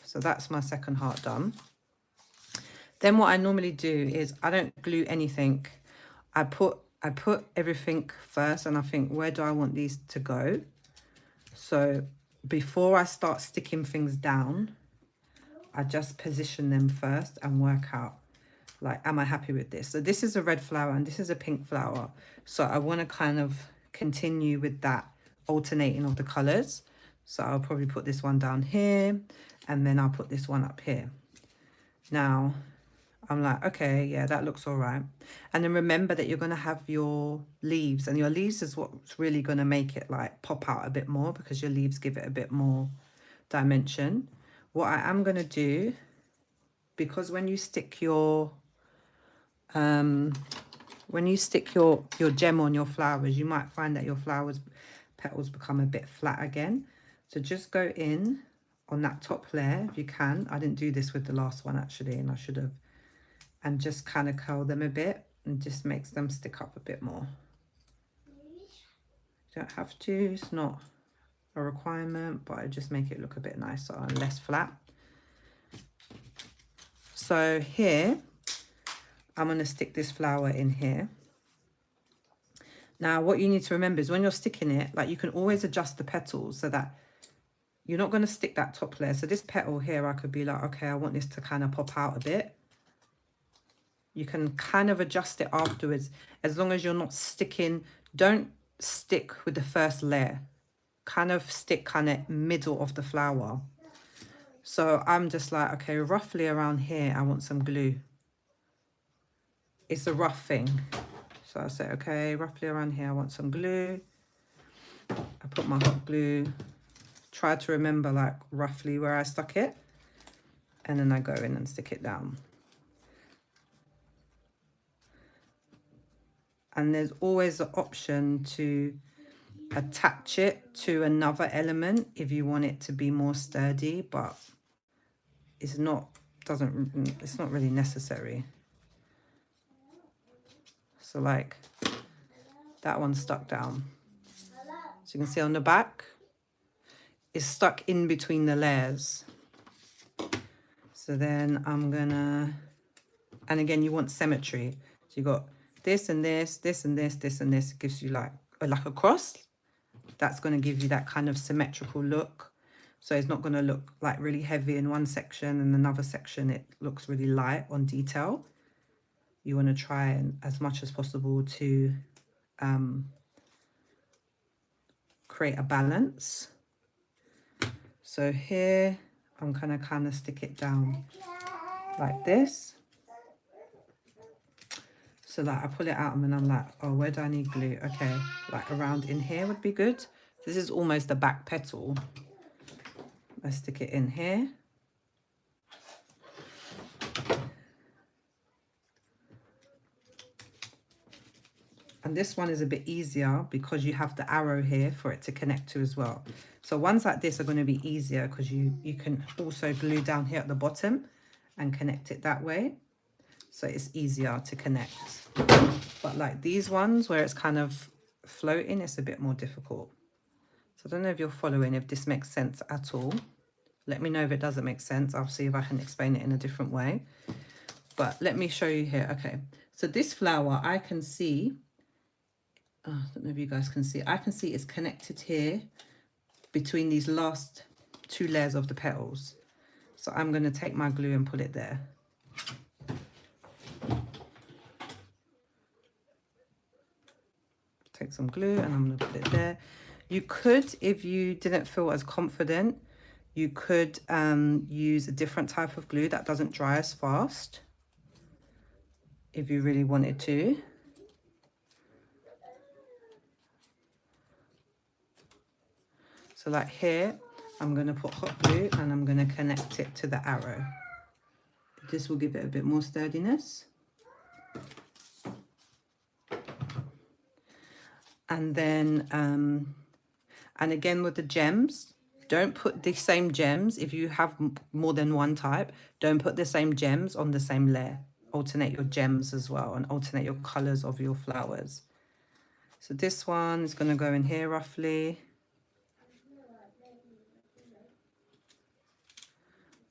So that's my second heart done. Then what I normally do is I don't glue anything. I put everything first, and I think, where do I want these to go? So before I start sticking things down, I just position them first and work out, like, am I happy with this? So this is a red flower and this is a pink flower. So I want to kind of continue with that alternating of the colors. So I'll probably put this one down here, and then I'll put this one up here. Now, I'm like, okay, yeah, that looks all right. And then remember that you're going to have your leaves, and your leaves is what's really going to make it like pop out a bit more, because your leaves give it a bit more dimension. What I am going to do, because when you stick your gem on your flowers, you might find that your flowers petals become a bit flat again. So just go in on that top layer if you can. I didn't do this with the last one actually, and I should have. And just kind of curl them a bit, and just makes them stick up a bit more. You don't have to, it's not a requirement, but I just make it look a bit nicer and less flat. So here, I'm going to stick this flower in here. Now, what you need to remember is when you're sticking it, like, you can always adjust the petals so that you're not going to stick that top layer. So this petal here, I could be like, okay, I want this to kind of pop out a bit. You can kind of adjust it afterwards, as long as you're not sticking. Don't stick with the first layer. Kind of stick kind of middle of the flower. So I'm just like, okay, roughly around here, I want some glue. It's a rough thing. So I say, okay, roughly around here, I want some glue. I put my hot glue. Try to remember like roughly where I stuck it. And then I go in and stick it down. And there's always the option to attach it to another element if you want it to be more sturdy, but it's not really necessary. So like that one's stuck down. So you can see on the back, it's stuck in between the layers. So then I'm gonna, and again, you want symmetry. So you got this and this, this and this, this and this. It gives you like a cross. That's going to give you that kind of symmetrical look. So it's not going to look like really heavy in one section and another section it looks really light on detail. You want to try and as much as possible to create a balance. So here I'm going to kind of stick it down like this. So like I pull it out and then I'm like, oh, where do I need glue? Okay, like around in here would be good. This is almost the back petal. I stick it in here. And this one is a bit easier because you have the arrow here for it to connect to as well. So ones like this are going to be easier because you can also glue down here at the bottom and connect it that way. So it's easier to connect. But like these ones where it's kind of floating, it's a bit more difficult. So I don't know if you're following, if this makes sense at all. Let me know if it doesn't make sense. I'll see if I can explain it in a different way. But let me show you here. Okay, so this flower I can see, I don't know if you guys can see, I can see it's connected here between these last two layers of the petals. So I'm going to take my glue and put it there. Take some glue and I'm going to put it there. You could, if you didn't feel as confident, you could use a different type of glue that doesn't dry as fast if you really wanted to. So like here, I'm going to put hot glue and I'm going to connect it to the arrow. This will give it a bit more sturdiness. And then, and again with the gems, don't put the same gems. If you have more than one type, don't put the same gems on the same layer. Alternate your gems as well and alternate your colors of your flowers. So this one is going to go in here roughly.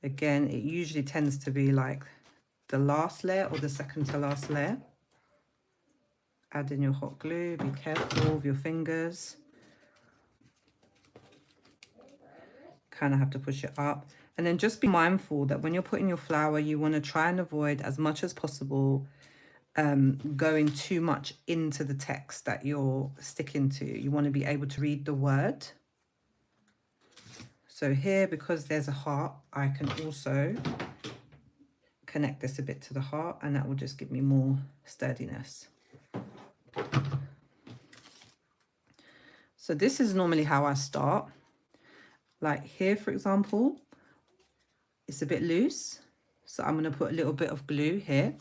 Again, it usually tends to be like the last layer or the second to last layer. Add in your hot glue, be careful with your fingers. Kind of have to push it up. And then just be mindful that when you're putting your flower, you want to try and avoid as much as possible going too much into the text that you're sticking to. You want to be able to read the word. So here, because there's a heart, I can also connect this a bit to the heart and that will just give me more sturdiness. So this is normally how I start. Like here, for example, it's a bit loose. So I'm going to put a little bit of glue here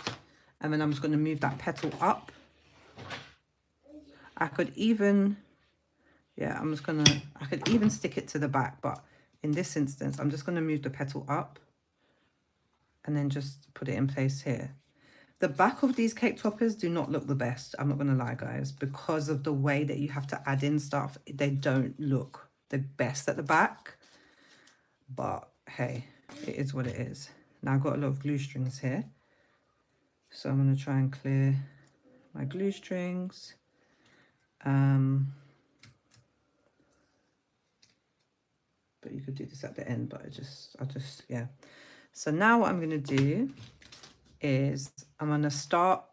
and then I'm just going to move that petal up. I could even, yeah, I could even stick it to the back, but in this instance, I'm just going to move the petal up and then just put it in place here. The back of these cake toppers do not look the best. I'm not going to lie, guys, because of the way that you have to add in stuff. They don't look the best at the back, but hey, it is what it is. Now I've got a lot of glue strings here. So I'm going to try and clear my glue strings. But you could do this at the end, but yeah. So now what I'm going to do is I'm going to start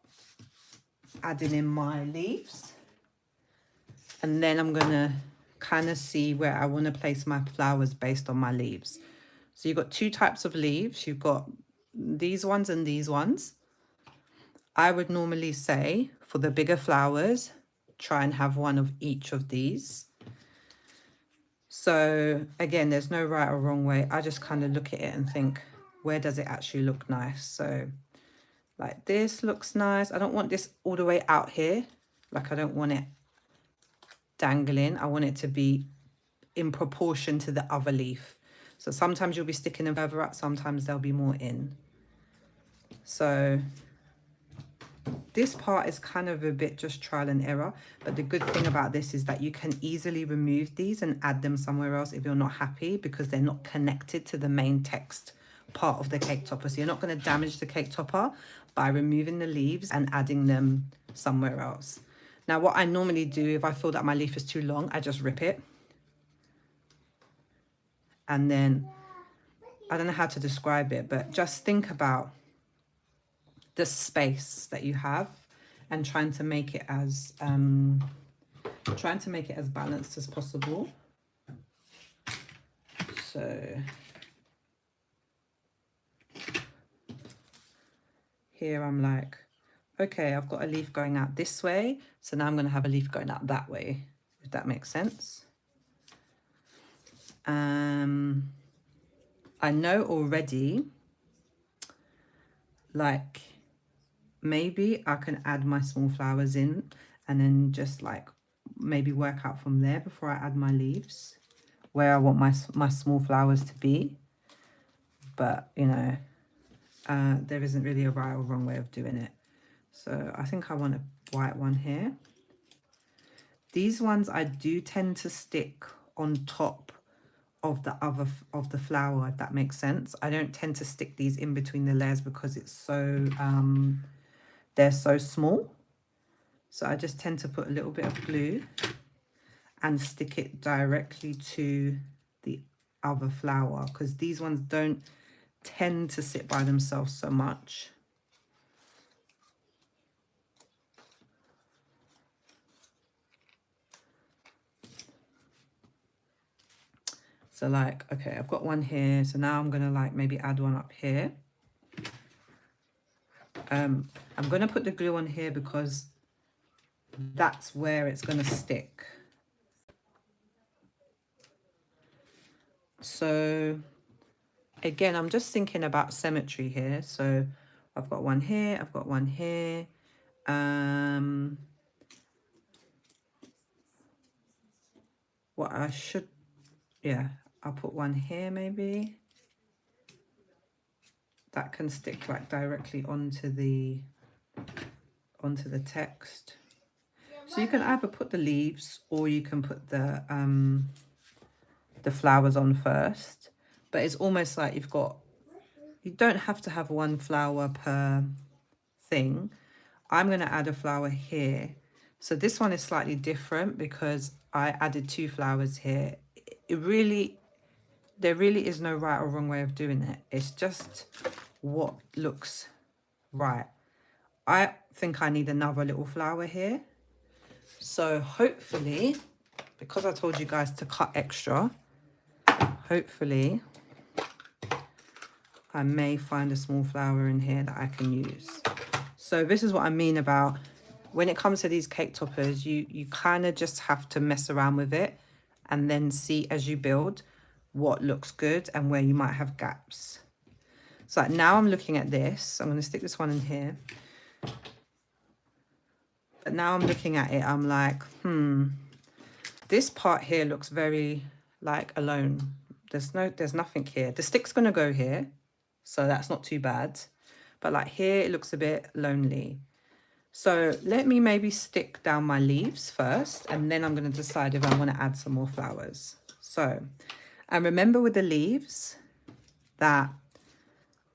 adding in my leaves. And then I'm going to kind of see where I want to place my flowers based on my leaves. So you've got two types of leaves. You've got these ones and these ones. I would normally say for the bigger flowers, try and have one of each of these. So again, there's no right or wrong way. I just kind of look at it and think, where does it actually look nice? So like this looks nice. I don't want this all the way out here. Like I don't want it dangling. I want it to be in proportion to the other leaf. So sometimes you'll be sticking them further up, sometimes they'll be more in. So this part is kind of a bit just trial and error, but the good thing about this is that you can easily remove these and add them somewhere else if you're not happy, because they're not connected to the main text part of the cake topper. So you're not going to damage the cake topper by removing the leaves and adding them somewhere else. Now what I normally do if I feel that my leaf is too long, I just rip it. And then, I don't know how to describe it, but just think about the space that you have and trying to make it as balanced as possible. So here I'm like, okay, I've got a leaf going out this way, so now I'm going to have a leaf going out that way, if that makes sense. I know already, like, maybe I can add my small flowers in and then just like maybe work out from there before I add my leaves where I want my small flowers to be. But, you know, there isn't really a right or wrong way of doing it. So I think I want a white one here. These ones I do tend to stick on top of the flower, if that makes sense. I don't tend to stick these in between the layers because it's so they're so small. So I just tend to put a little bit of glue and stick it directly to the other flower, because these ones don't tend to sit by themselves so much. So like, okay, I've got one here. So now I'm gonna like maybe add one up here. I'm gonna put the glue on here because that's where it's gonna stick. So again, I'm just thinking about symmetry here. So I've got one here, I've got one here. What I should, yeah, I'll put one here maybe. That can stick like directly onto the text. So you can either put the leaves or you can put the flowers on first. But it's almost like you don't have to have one flower per thing. I'm going to add a flower here. So this one is slightly different because I added 2 flowers here. There really is no right or wrong way of doing it. It's just what looks right. I think I need another little flower here. So hopefully, because I told you guys to cut extra, hopefully I may find a small flower in here that I can use. So this is what I mean about when it comes to these cake toppers, you kind of just have to mess around with it and then see as you build what looks good and where you might have gaps. So like now I'm looking at this. I'm going to stick this one in here. But now I'm looking at it, I'm like, this part here looks very like alone. There's nothing here. The stick's going to go here, so that's not too bad. But like here, it looks a bit lonely. So let me maybe stick down my leaves first, and then I'm going to decide if I want to add some more flowers. So, and remember with the leaves that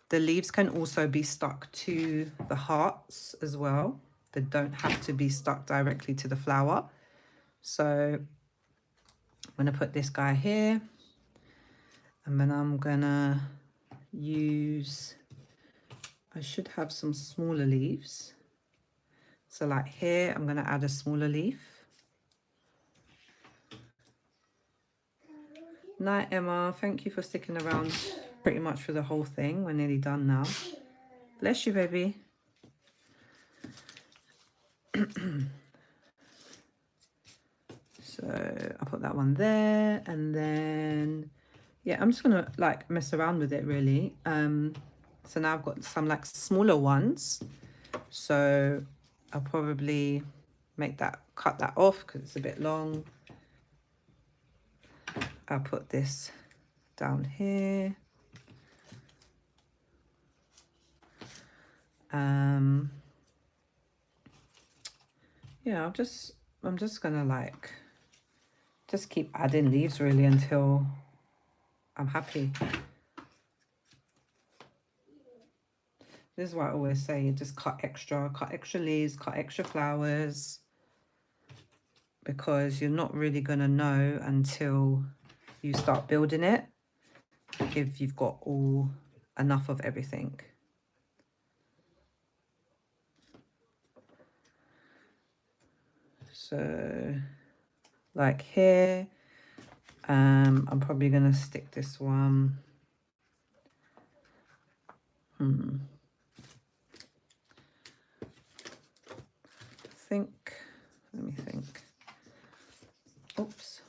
the leaves can also be stuck to the hearts as well. They don't have to be stuck directly to the flower. So I'm going to put this guy here, and then I'm going to use, I should have some smaller leaves. So like here, I'm going to add a smaller leaf. Night, Emma. Thank you for sticking around pretty much for the whole thing. We're nearly done now. Bless you, baby. So I'll put that one there, and then yeah, I'm just gonna like mess around with it really. So now I've got some like smaller ones, so I'll probably cut that off because it's a bit long. I'll put this down here. Yeah, I'm just gonna like just keep adding leaves really until I'm happy. This is what I always say, just cut extra leaves, cut extra flowers, because you're not really gonna know until you start building it. if you've got enough of everything. So like here, I'm probably gonna stick this one. Let me think. Oops.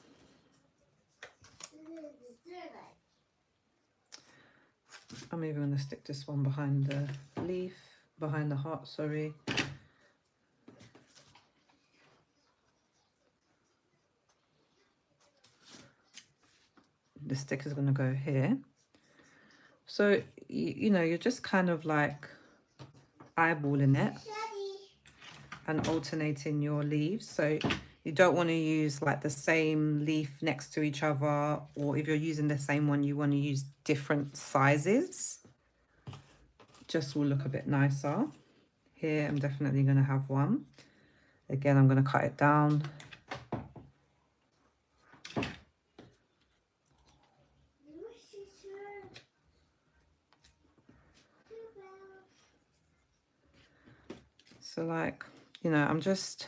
I'm even going to stick this one behind the leaf, behind the heart, sorry. The sticker's going to go here. So, you know, you're just kind of like eyeballing it and alternating your leaves. So you don't want to use like the same leaf next to each other, or if you're using the same one, you want to use different sizes. Just will look a bit nicer. Here, I'm definitely going to have one. Again, I'm going to cut it down. So like, you know, I'm just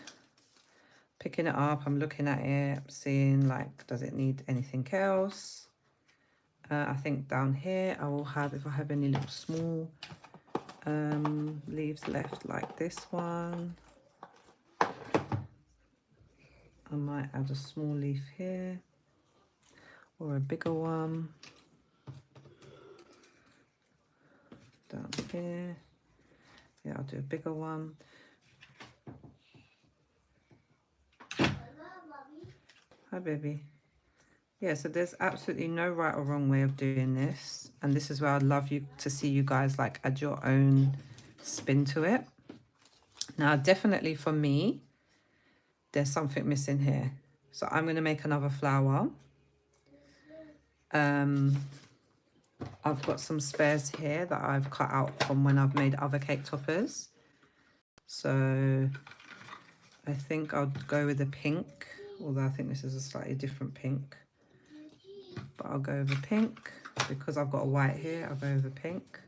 picking it up. I'm looking at it, seeing like, does it need anything else? I think down here I will have, if I have any little small leaves left like this one, I might add a small leaf here or a bigger one down here. Yeah, I'll do a bigger one. Hi, baby. Yeah, so there's absolutely no right or wrong way of doing this. And this is where I'd love you to see you guys like add your own spin to it. Now, definitely for me, there's something missing here. So I'm going to make another flower. I've got some spares here that I've cut out from when I've made other cake toppers. So I think I'll go with the pink, although I think this is a slightly different pink. But I'll go over pink because I've got a white here. I'll go over pink.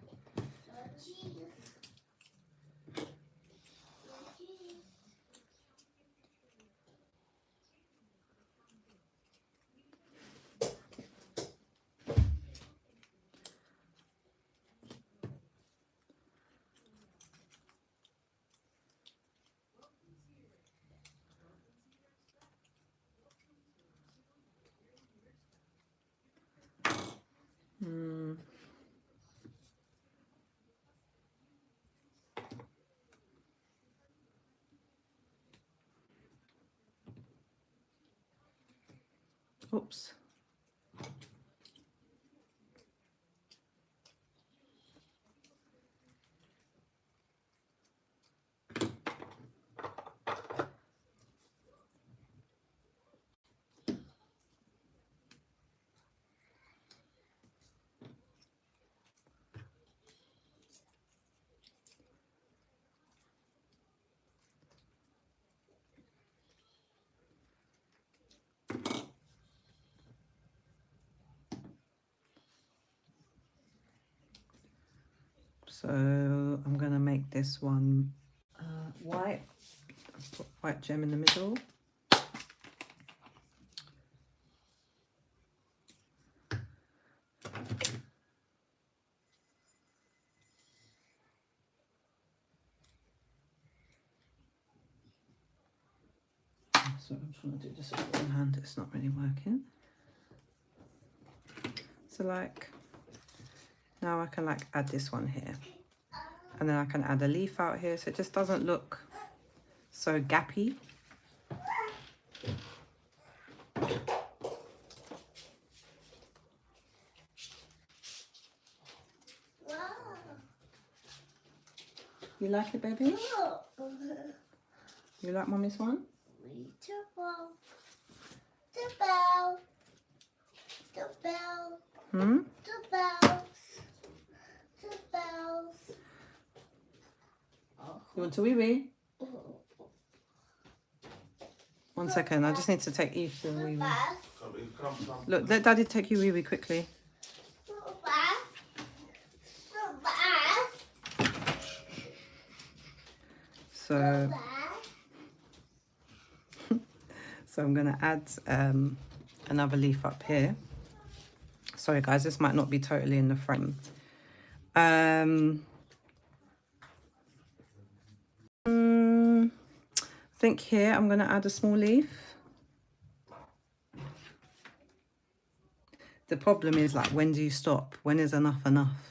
Oops. So I'm going to make this one white. Put white gem in the middle. So I'm trying to do this with one hand, it's not really working. So like, now I can like add this one here. And then I can add a leaf out here so it just doesn't look so gappy. You like it, baby? You like mommy's one? Hmm? You want to wee wee? 1 second, I just need to take Eve to wee wee. Look, let Daddy take you wee wee quickly. So, so I'm going to add another leaf up here. Sorry guys, this might not be totally in the frame. I think here I'm going to add a small leaf. The problem is, like, when do you stop? When is enough enough?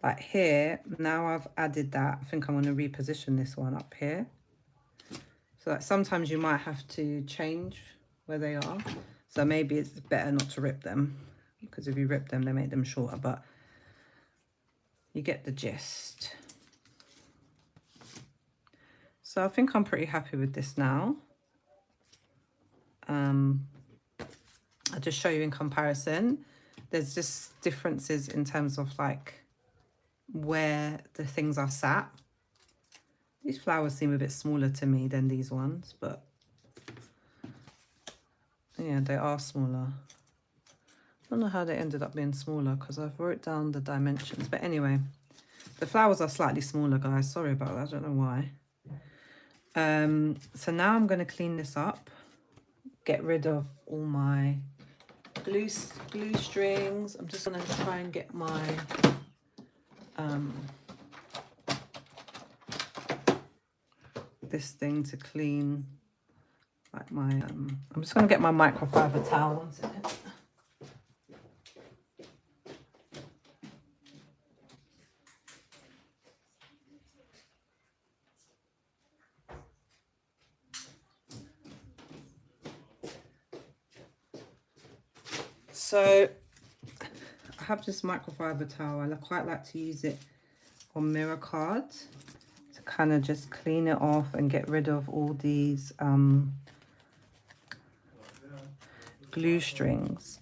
Like here, now I've added that. I think I'm going to reposition this one up here. So that sometimes you might have to change where they are. So maybe it's better not to rip them, because if you rip them, they make them shorter, but you get the gist. So I think I'm pretty happy with this now. I'll just show you in comparison. There's just differences in terms of like where the things are sat. These flowers seem a bit smaller to me than these ones, but yeah, they are smaller. I don't know how they ended up being smaller because I've wrote down the dimensions. But anyway, the flowers are slightly smaller, guys. Sorry about that. I don't know why. So now I'm going to clean this up. Get rid of all my glue strings. I'm just going to try and get my... this thing to clean like my I'm just going to get my microfiber towel. 1 second. So I have this microfiber towel. I quite like to use it on mirror cards to kind of just clean it off and get rid of all these glue strings.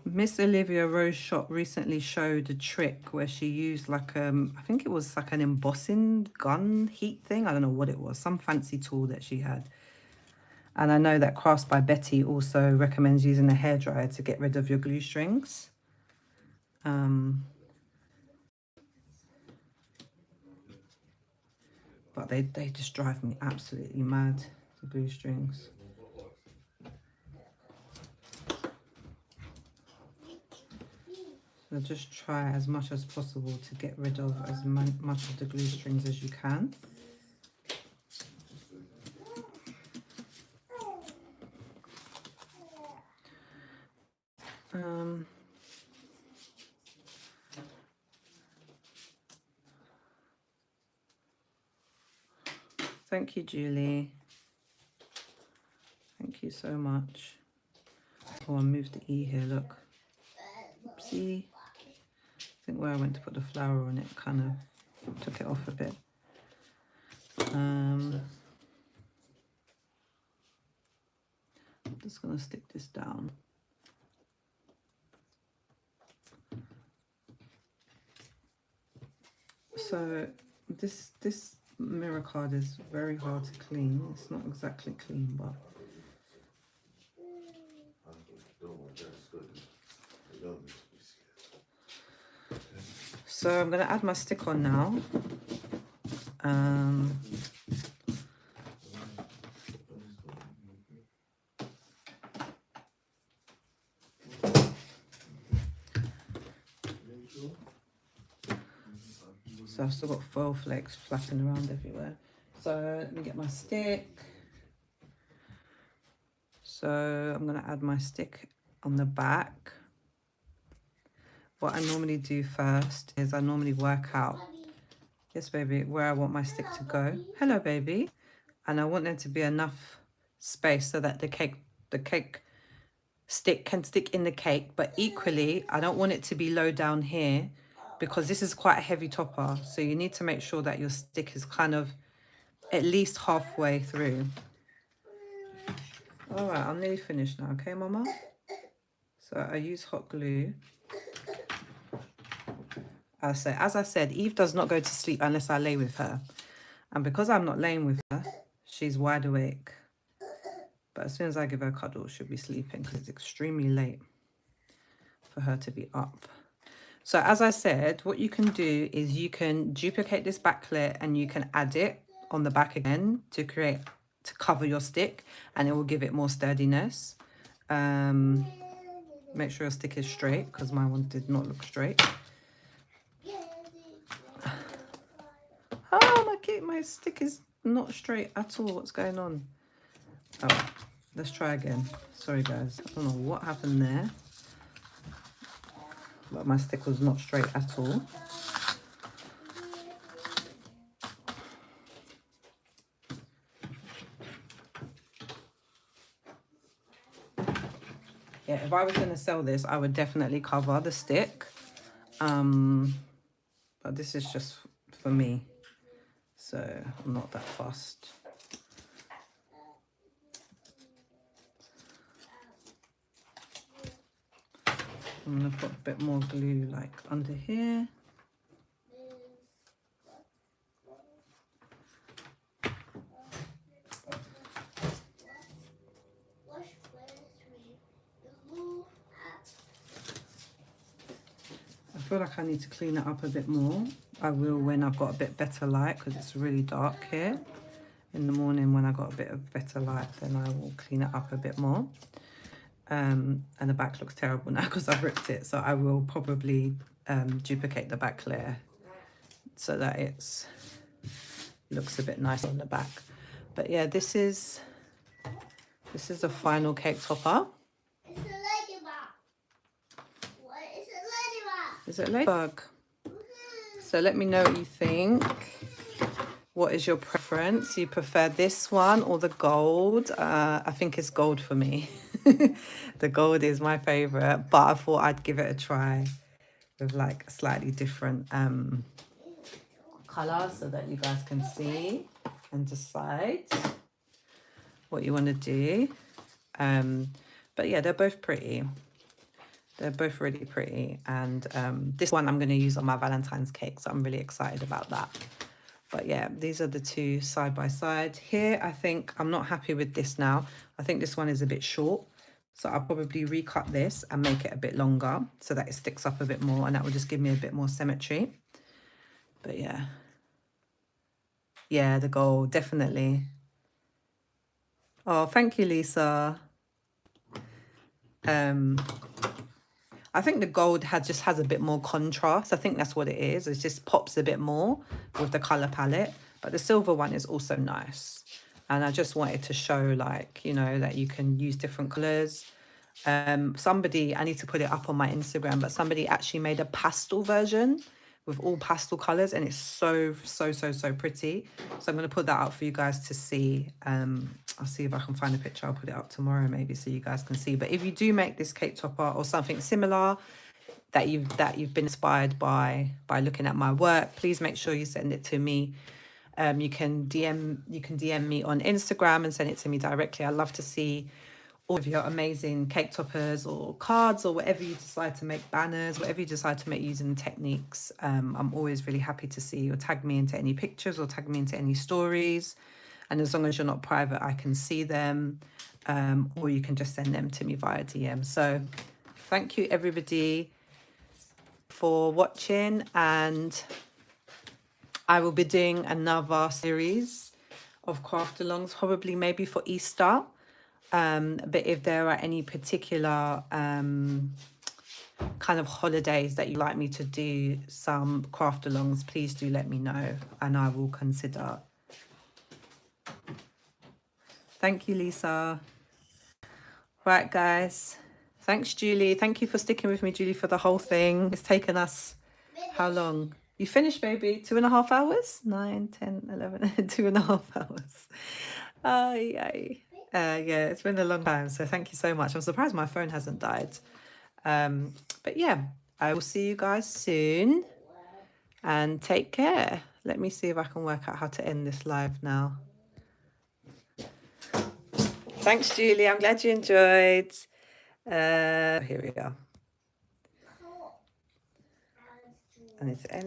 Miss Olivia Rose Shop recently showed a trick where she used like I think it was like an embossing gun heat thing. I don't know what it was, some fancy tool that she had. And I know that Crafts by Betty also recommends using a hairdryer to get rid of your glue strings. But they just drive me absolutely mad, the glue strings. So just try as much as possible to get rid of as much of the glue strings as you can. Thank you, Julie. Thank you so much. Oh, I moved the E here, look. Oopsie. I think where I went to put the flower on it kind of took it off a bit. I'm just going to stick this down. So this mirror card is very hard to clean. It's not exactly clean, but so I'm going to add my stick on now. So I've still got foil flakes flapping around everywhere. So let me get my stick. So I'm going to add my stick on the back. What I normally do first is I normally work out, yes baby, where I want my stick to go. Hello baby. And I want there to be enough space so that the cake stick can stick in the cake, but equally I don't want it to be low down here because this is quite a heavy topper. So you need to make sure that your stick is kind of at least halfway through. All right, I'm nearly finished now, okay, Mama? So I use hot glue. As I said, Eve does not go to sleep unless I lay with her. And because I'm not laying with her, she's wide awake. But as soon as I give her a cuddle, she'll be sleeping because it's extremely late. for her to be up. So as I said, what you can do is you can duplicate this backlit and you can add it on the back again to cover your stick, and it will give it more sturdiness. Make sure your stick is straight, because my one did not look straight. Oh, my stick is not straight at all. What's going on? Oh, let's try again. Sorry guys, I don't know what happened there, but my stick was not straight at all. Yeah, if I was going to sell this, I would definitely cover the stick. But this is just for me, so I'm not that fussed. I'm going to put a bit more glue like under here. I feel like I need to clean it up a bit more. I will when I've got a bit better light, because it's really dark here. In the morning when I got a bit of better light, then I will clean it up a bit more. And the back looks terrible now because I've ripped it, so I will probably duplicate the back layer so that it looks a bit nice on the back. But yeah, this is the final cake topper. It's a ladybug. What is a ladybug? Is it a ladybug? So let me know what you think. What is your preference? You prefer this one or the gold? I think it's gold for me. The gold is my favorite, but I thought I'd give it a try with like a slightly different color so that you guys can see and decide what you want to do. But yeah, they're both pretty. They're both really pretty. And this one I'm going to use on my Valentine's cake, so I'm really excited about that. But yeah, these are the two side by side. Here, I think I'm not happy with this now. I think this one is a bit short. So I'll probably recut this and make it a bit longer so that it sticks up a bit more, and that will just give me a bit more symmetry. But yeah. Yeah, the gold, definitely. Oh, thank you, Lisa. I think the gold just has a bit more contrast. I think that's what it is. It just pops a bit more with the color palette. But the silver one is also nice. And I just wanted to show, like, you know, that you can use different colors. Somebody, I need to put it up on my Instagram, but somebody actually made a pastel version with all pastel colors, and it's so pretty. So I'm going to put that out for you guys to see. I'll see if I can find a picture. I'll put it up tomorrow maybe so you guys can see. But if you do make this cake topper or something similar that you've been inspired by looking at my work, please make sure you send it to me. You can DM me on Instagram and send it to me directly. I love to see all of your amazing cake toppers or cards or whatever you decide to make, banners, whatever you decide to make using the techniques. I'm always really happy to see, or tag me into any pictures or tag me into any stories. And as long as you're not private, I can see them, or you can just send them to me via DM. So thank you everybody for watching, and I will be doing another series of craft alongs, probably maybe for Easter. But if there are any particular kind of holidays that you'd like me to do some craft alongs, please do let me know and I will consider. Thank you, Lisa. Right, guys. Thanks, Julie. Thank you for sticking with me, Julie, for the whole thing. It's taken us how long? You finished, baby? 2.5 hours? 9, 10, 11, 2.5 hours. Yeah, it's been a long time, so thank you so much. I'm surprised my phone hasn't died. But yeah, I will see you guys soon, and take care. Let me see if I can work out how to end this live now. Thanks, Julie. I'm glad you enjoyed. Here we go. I need to end.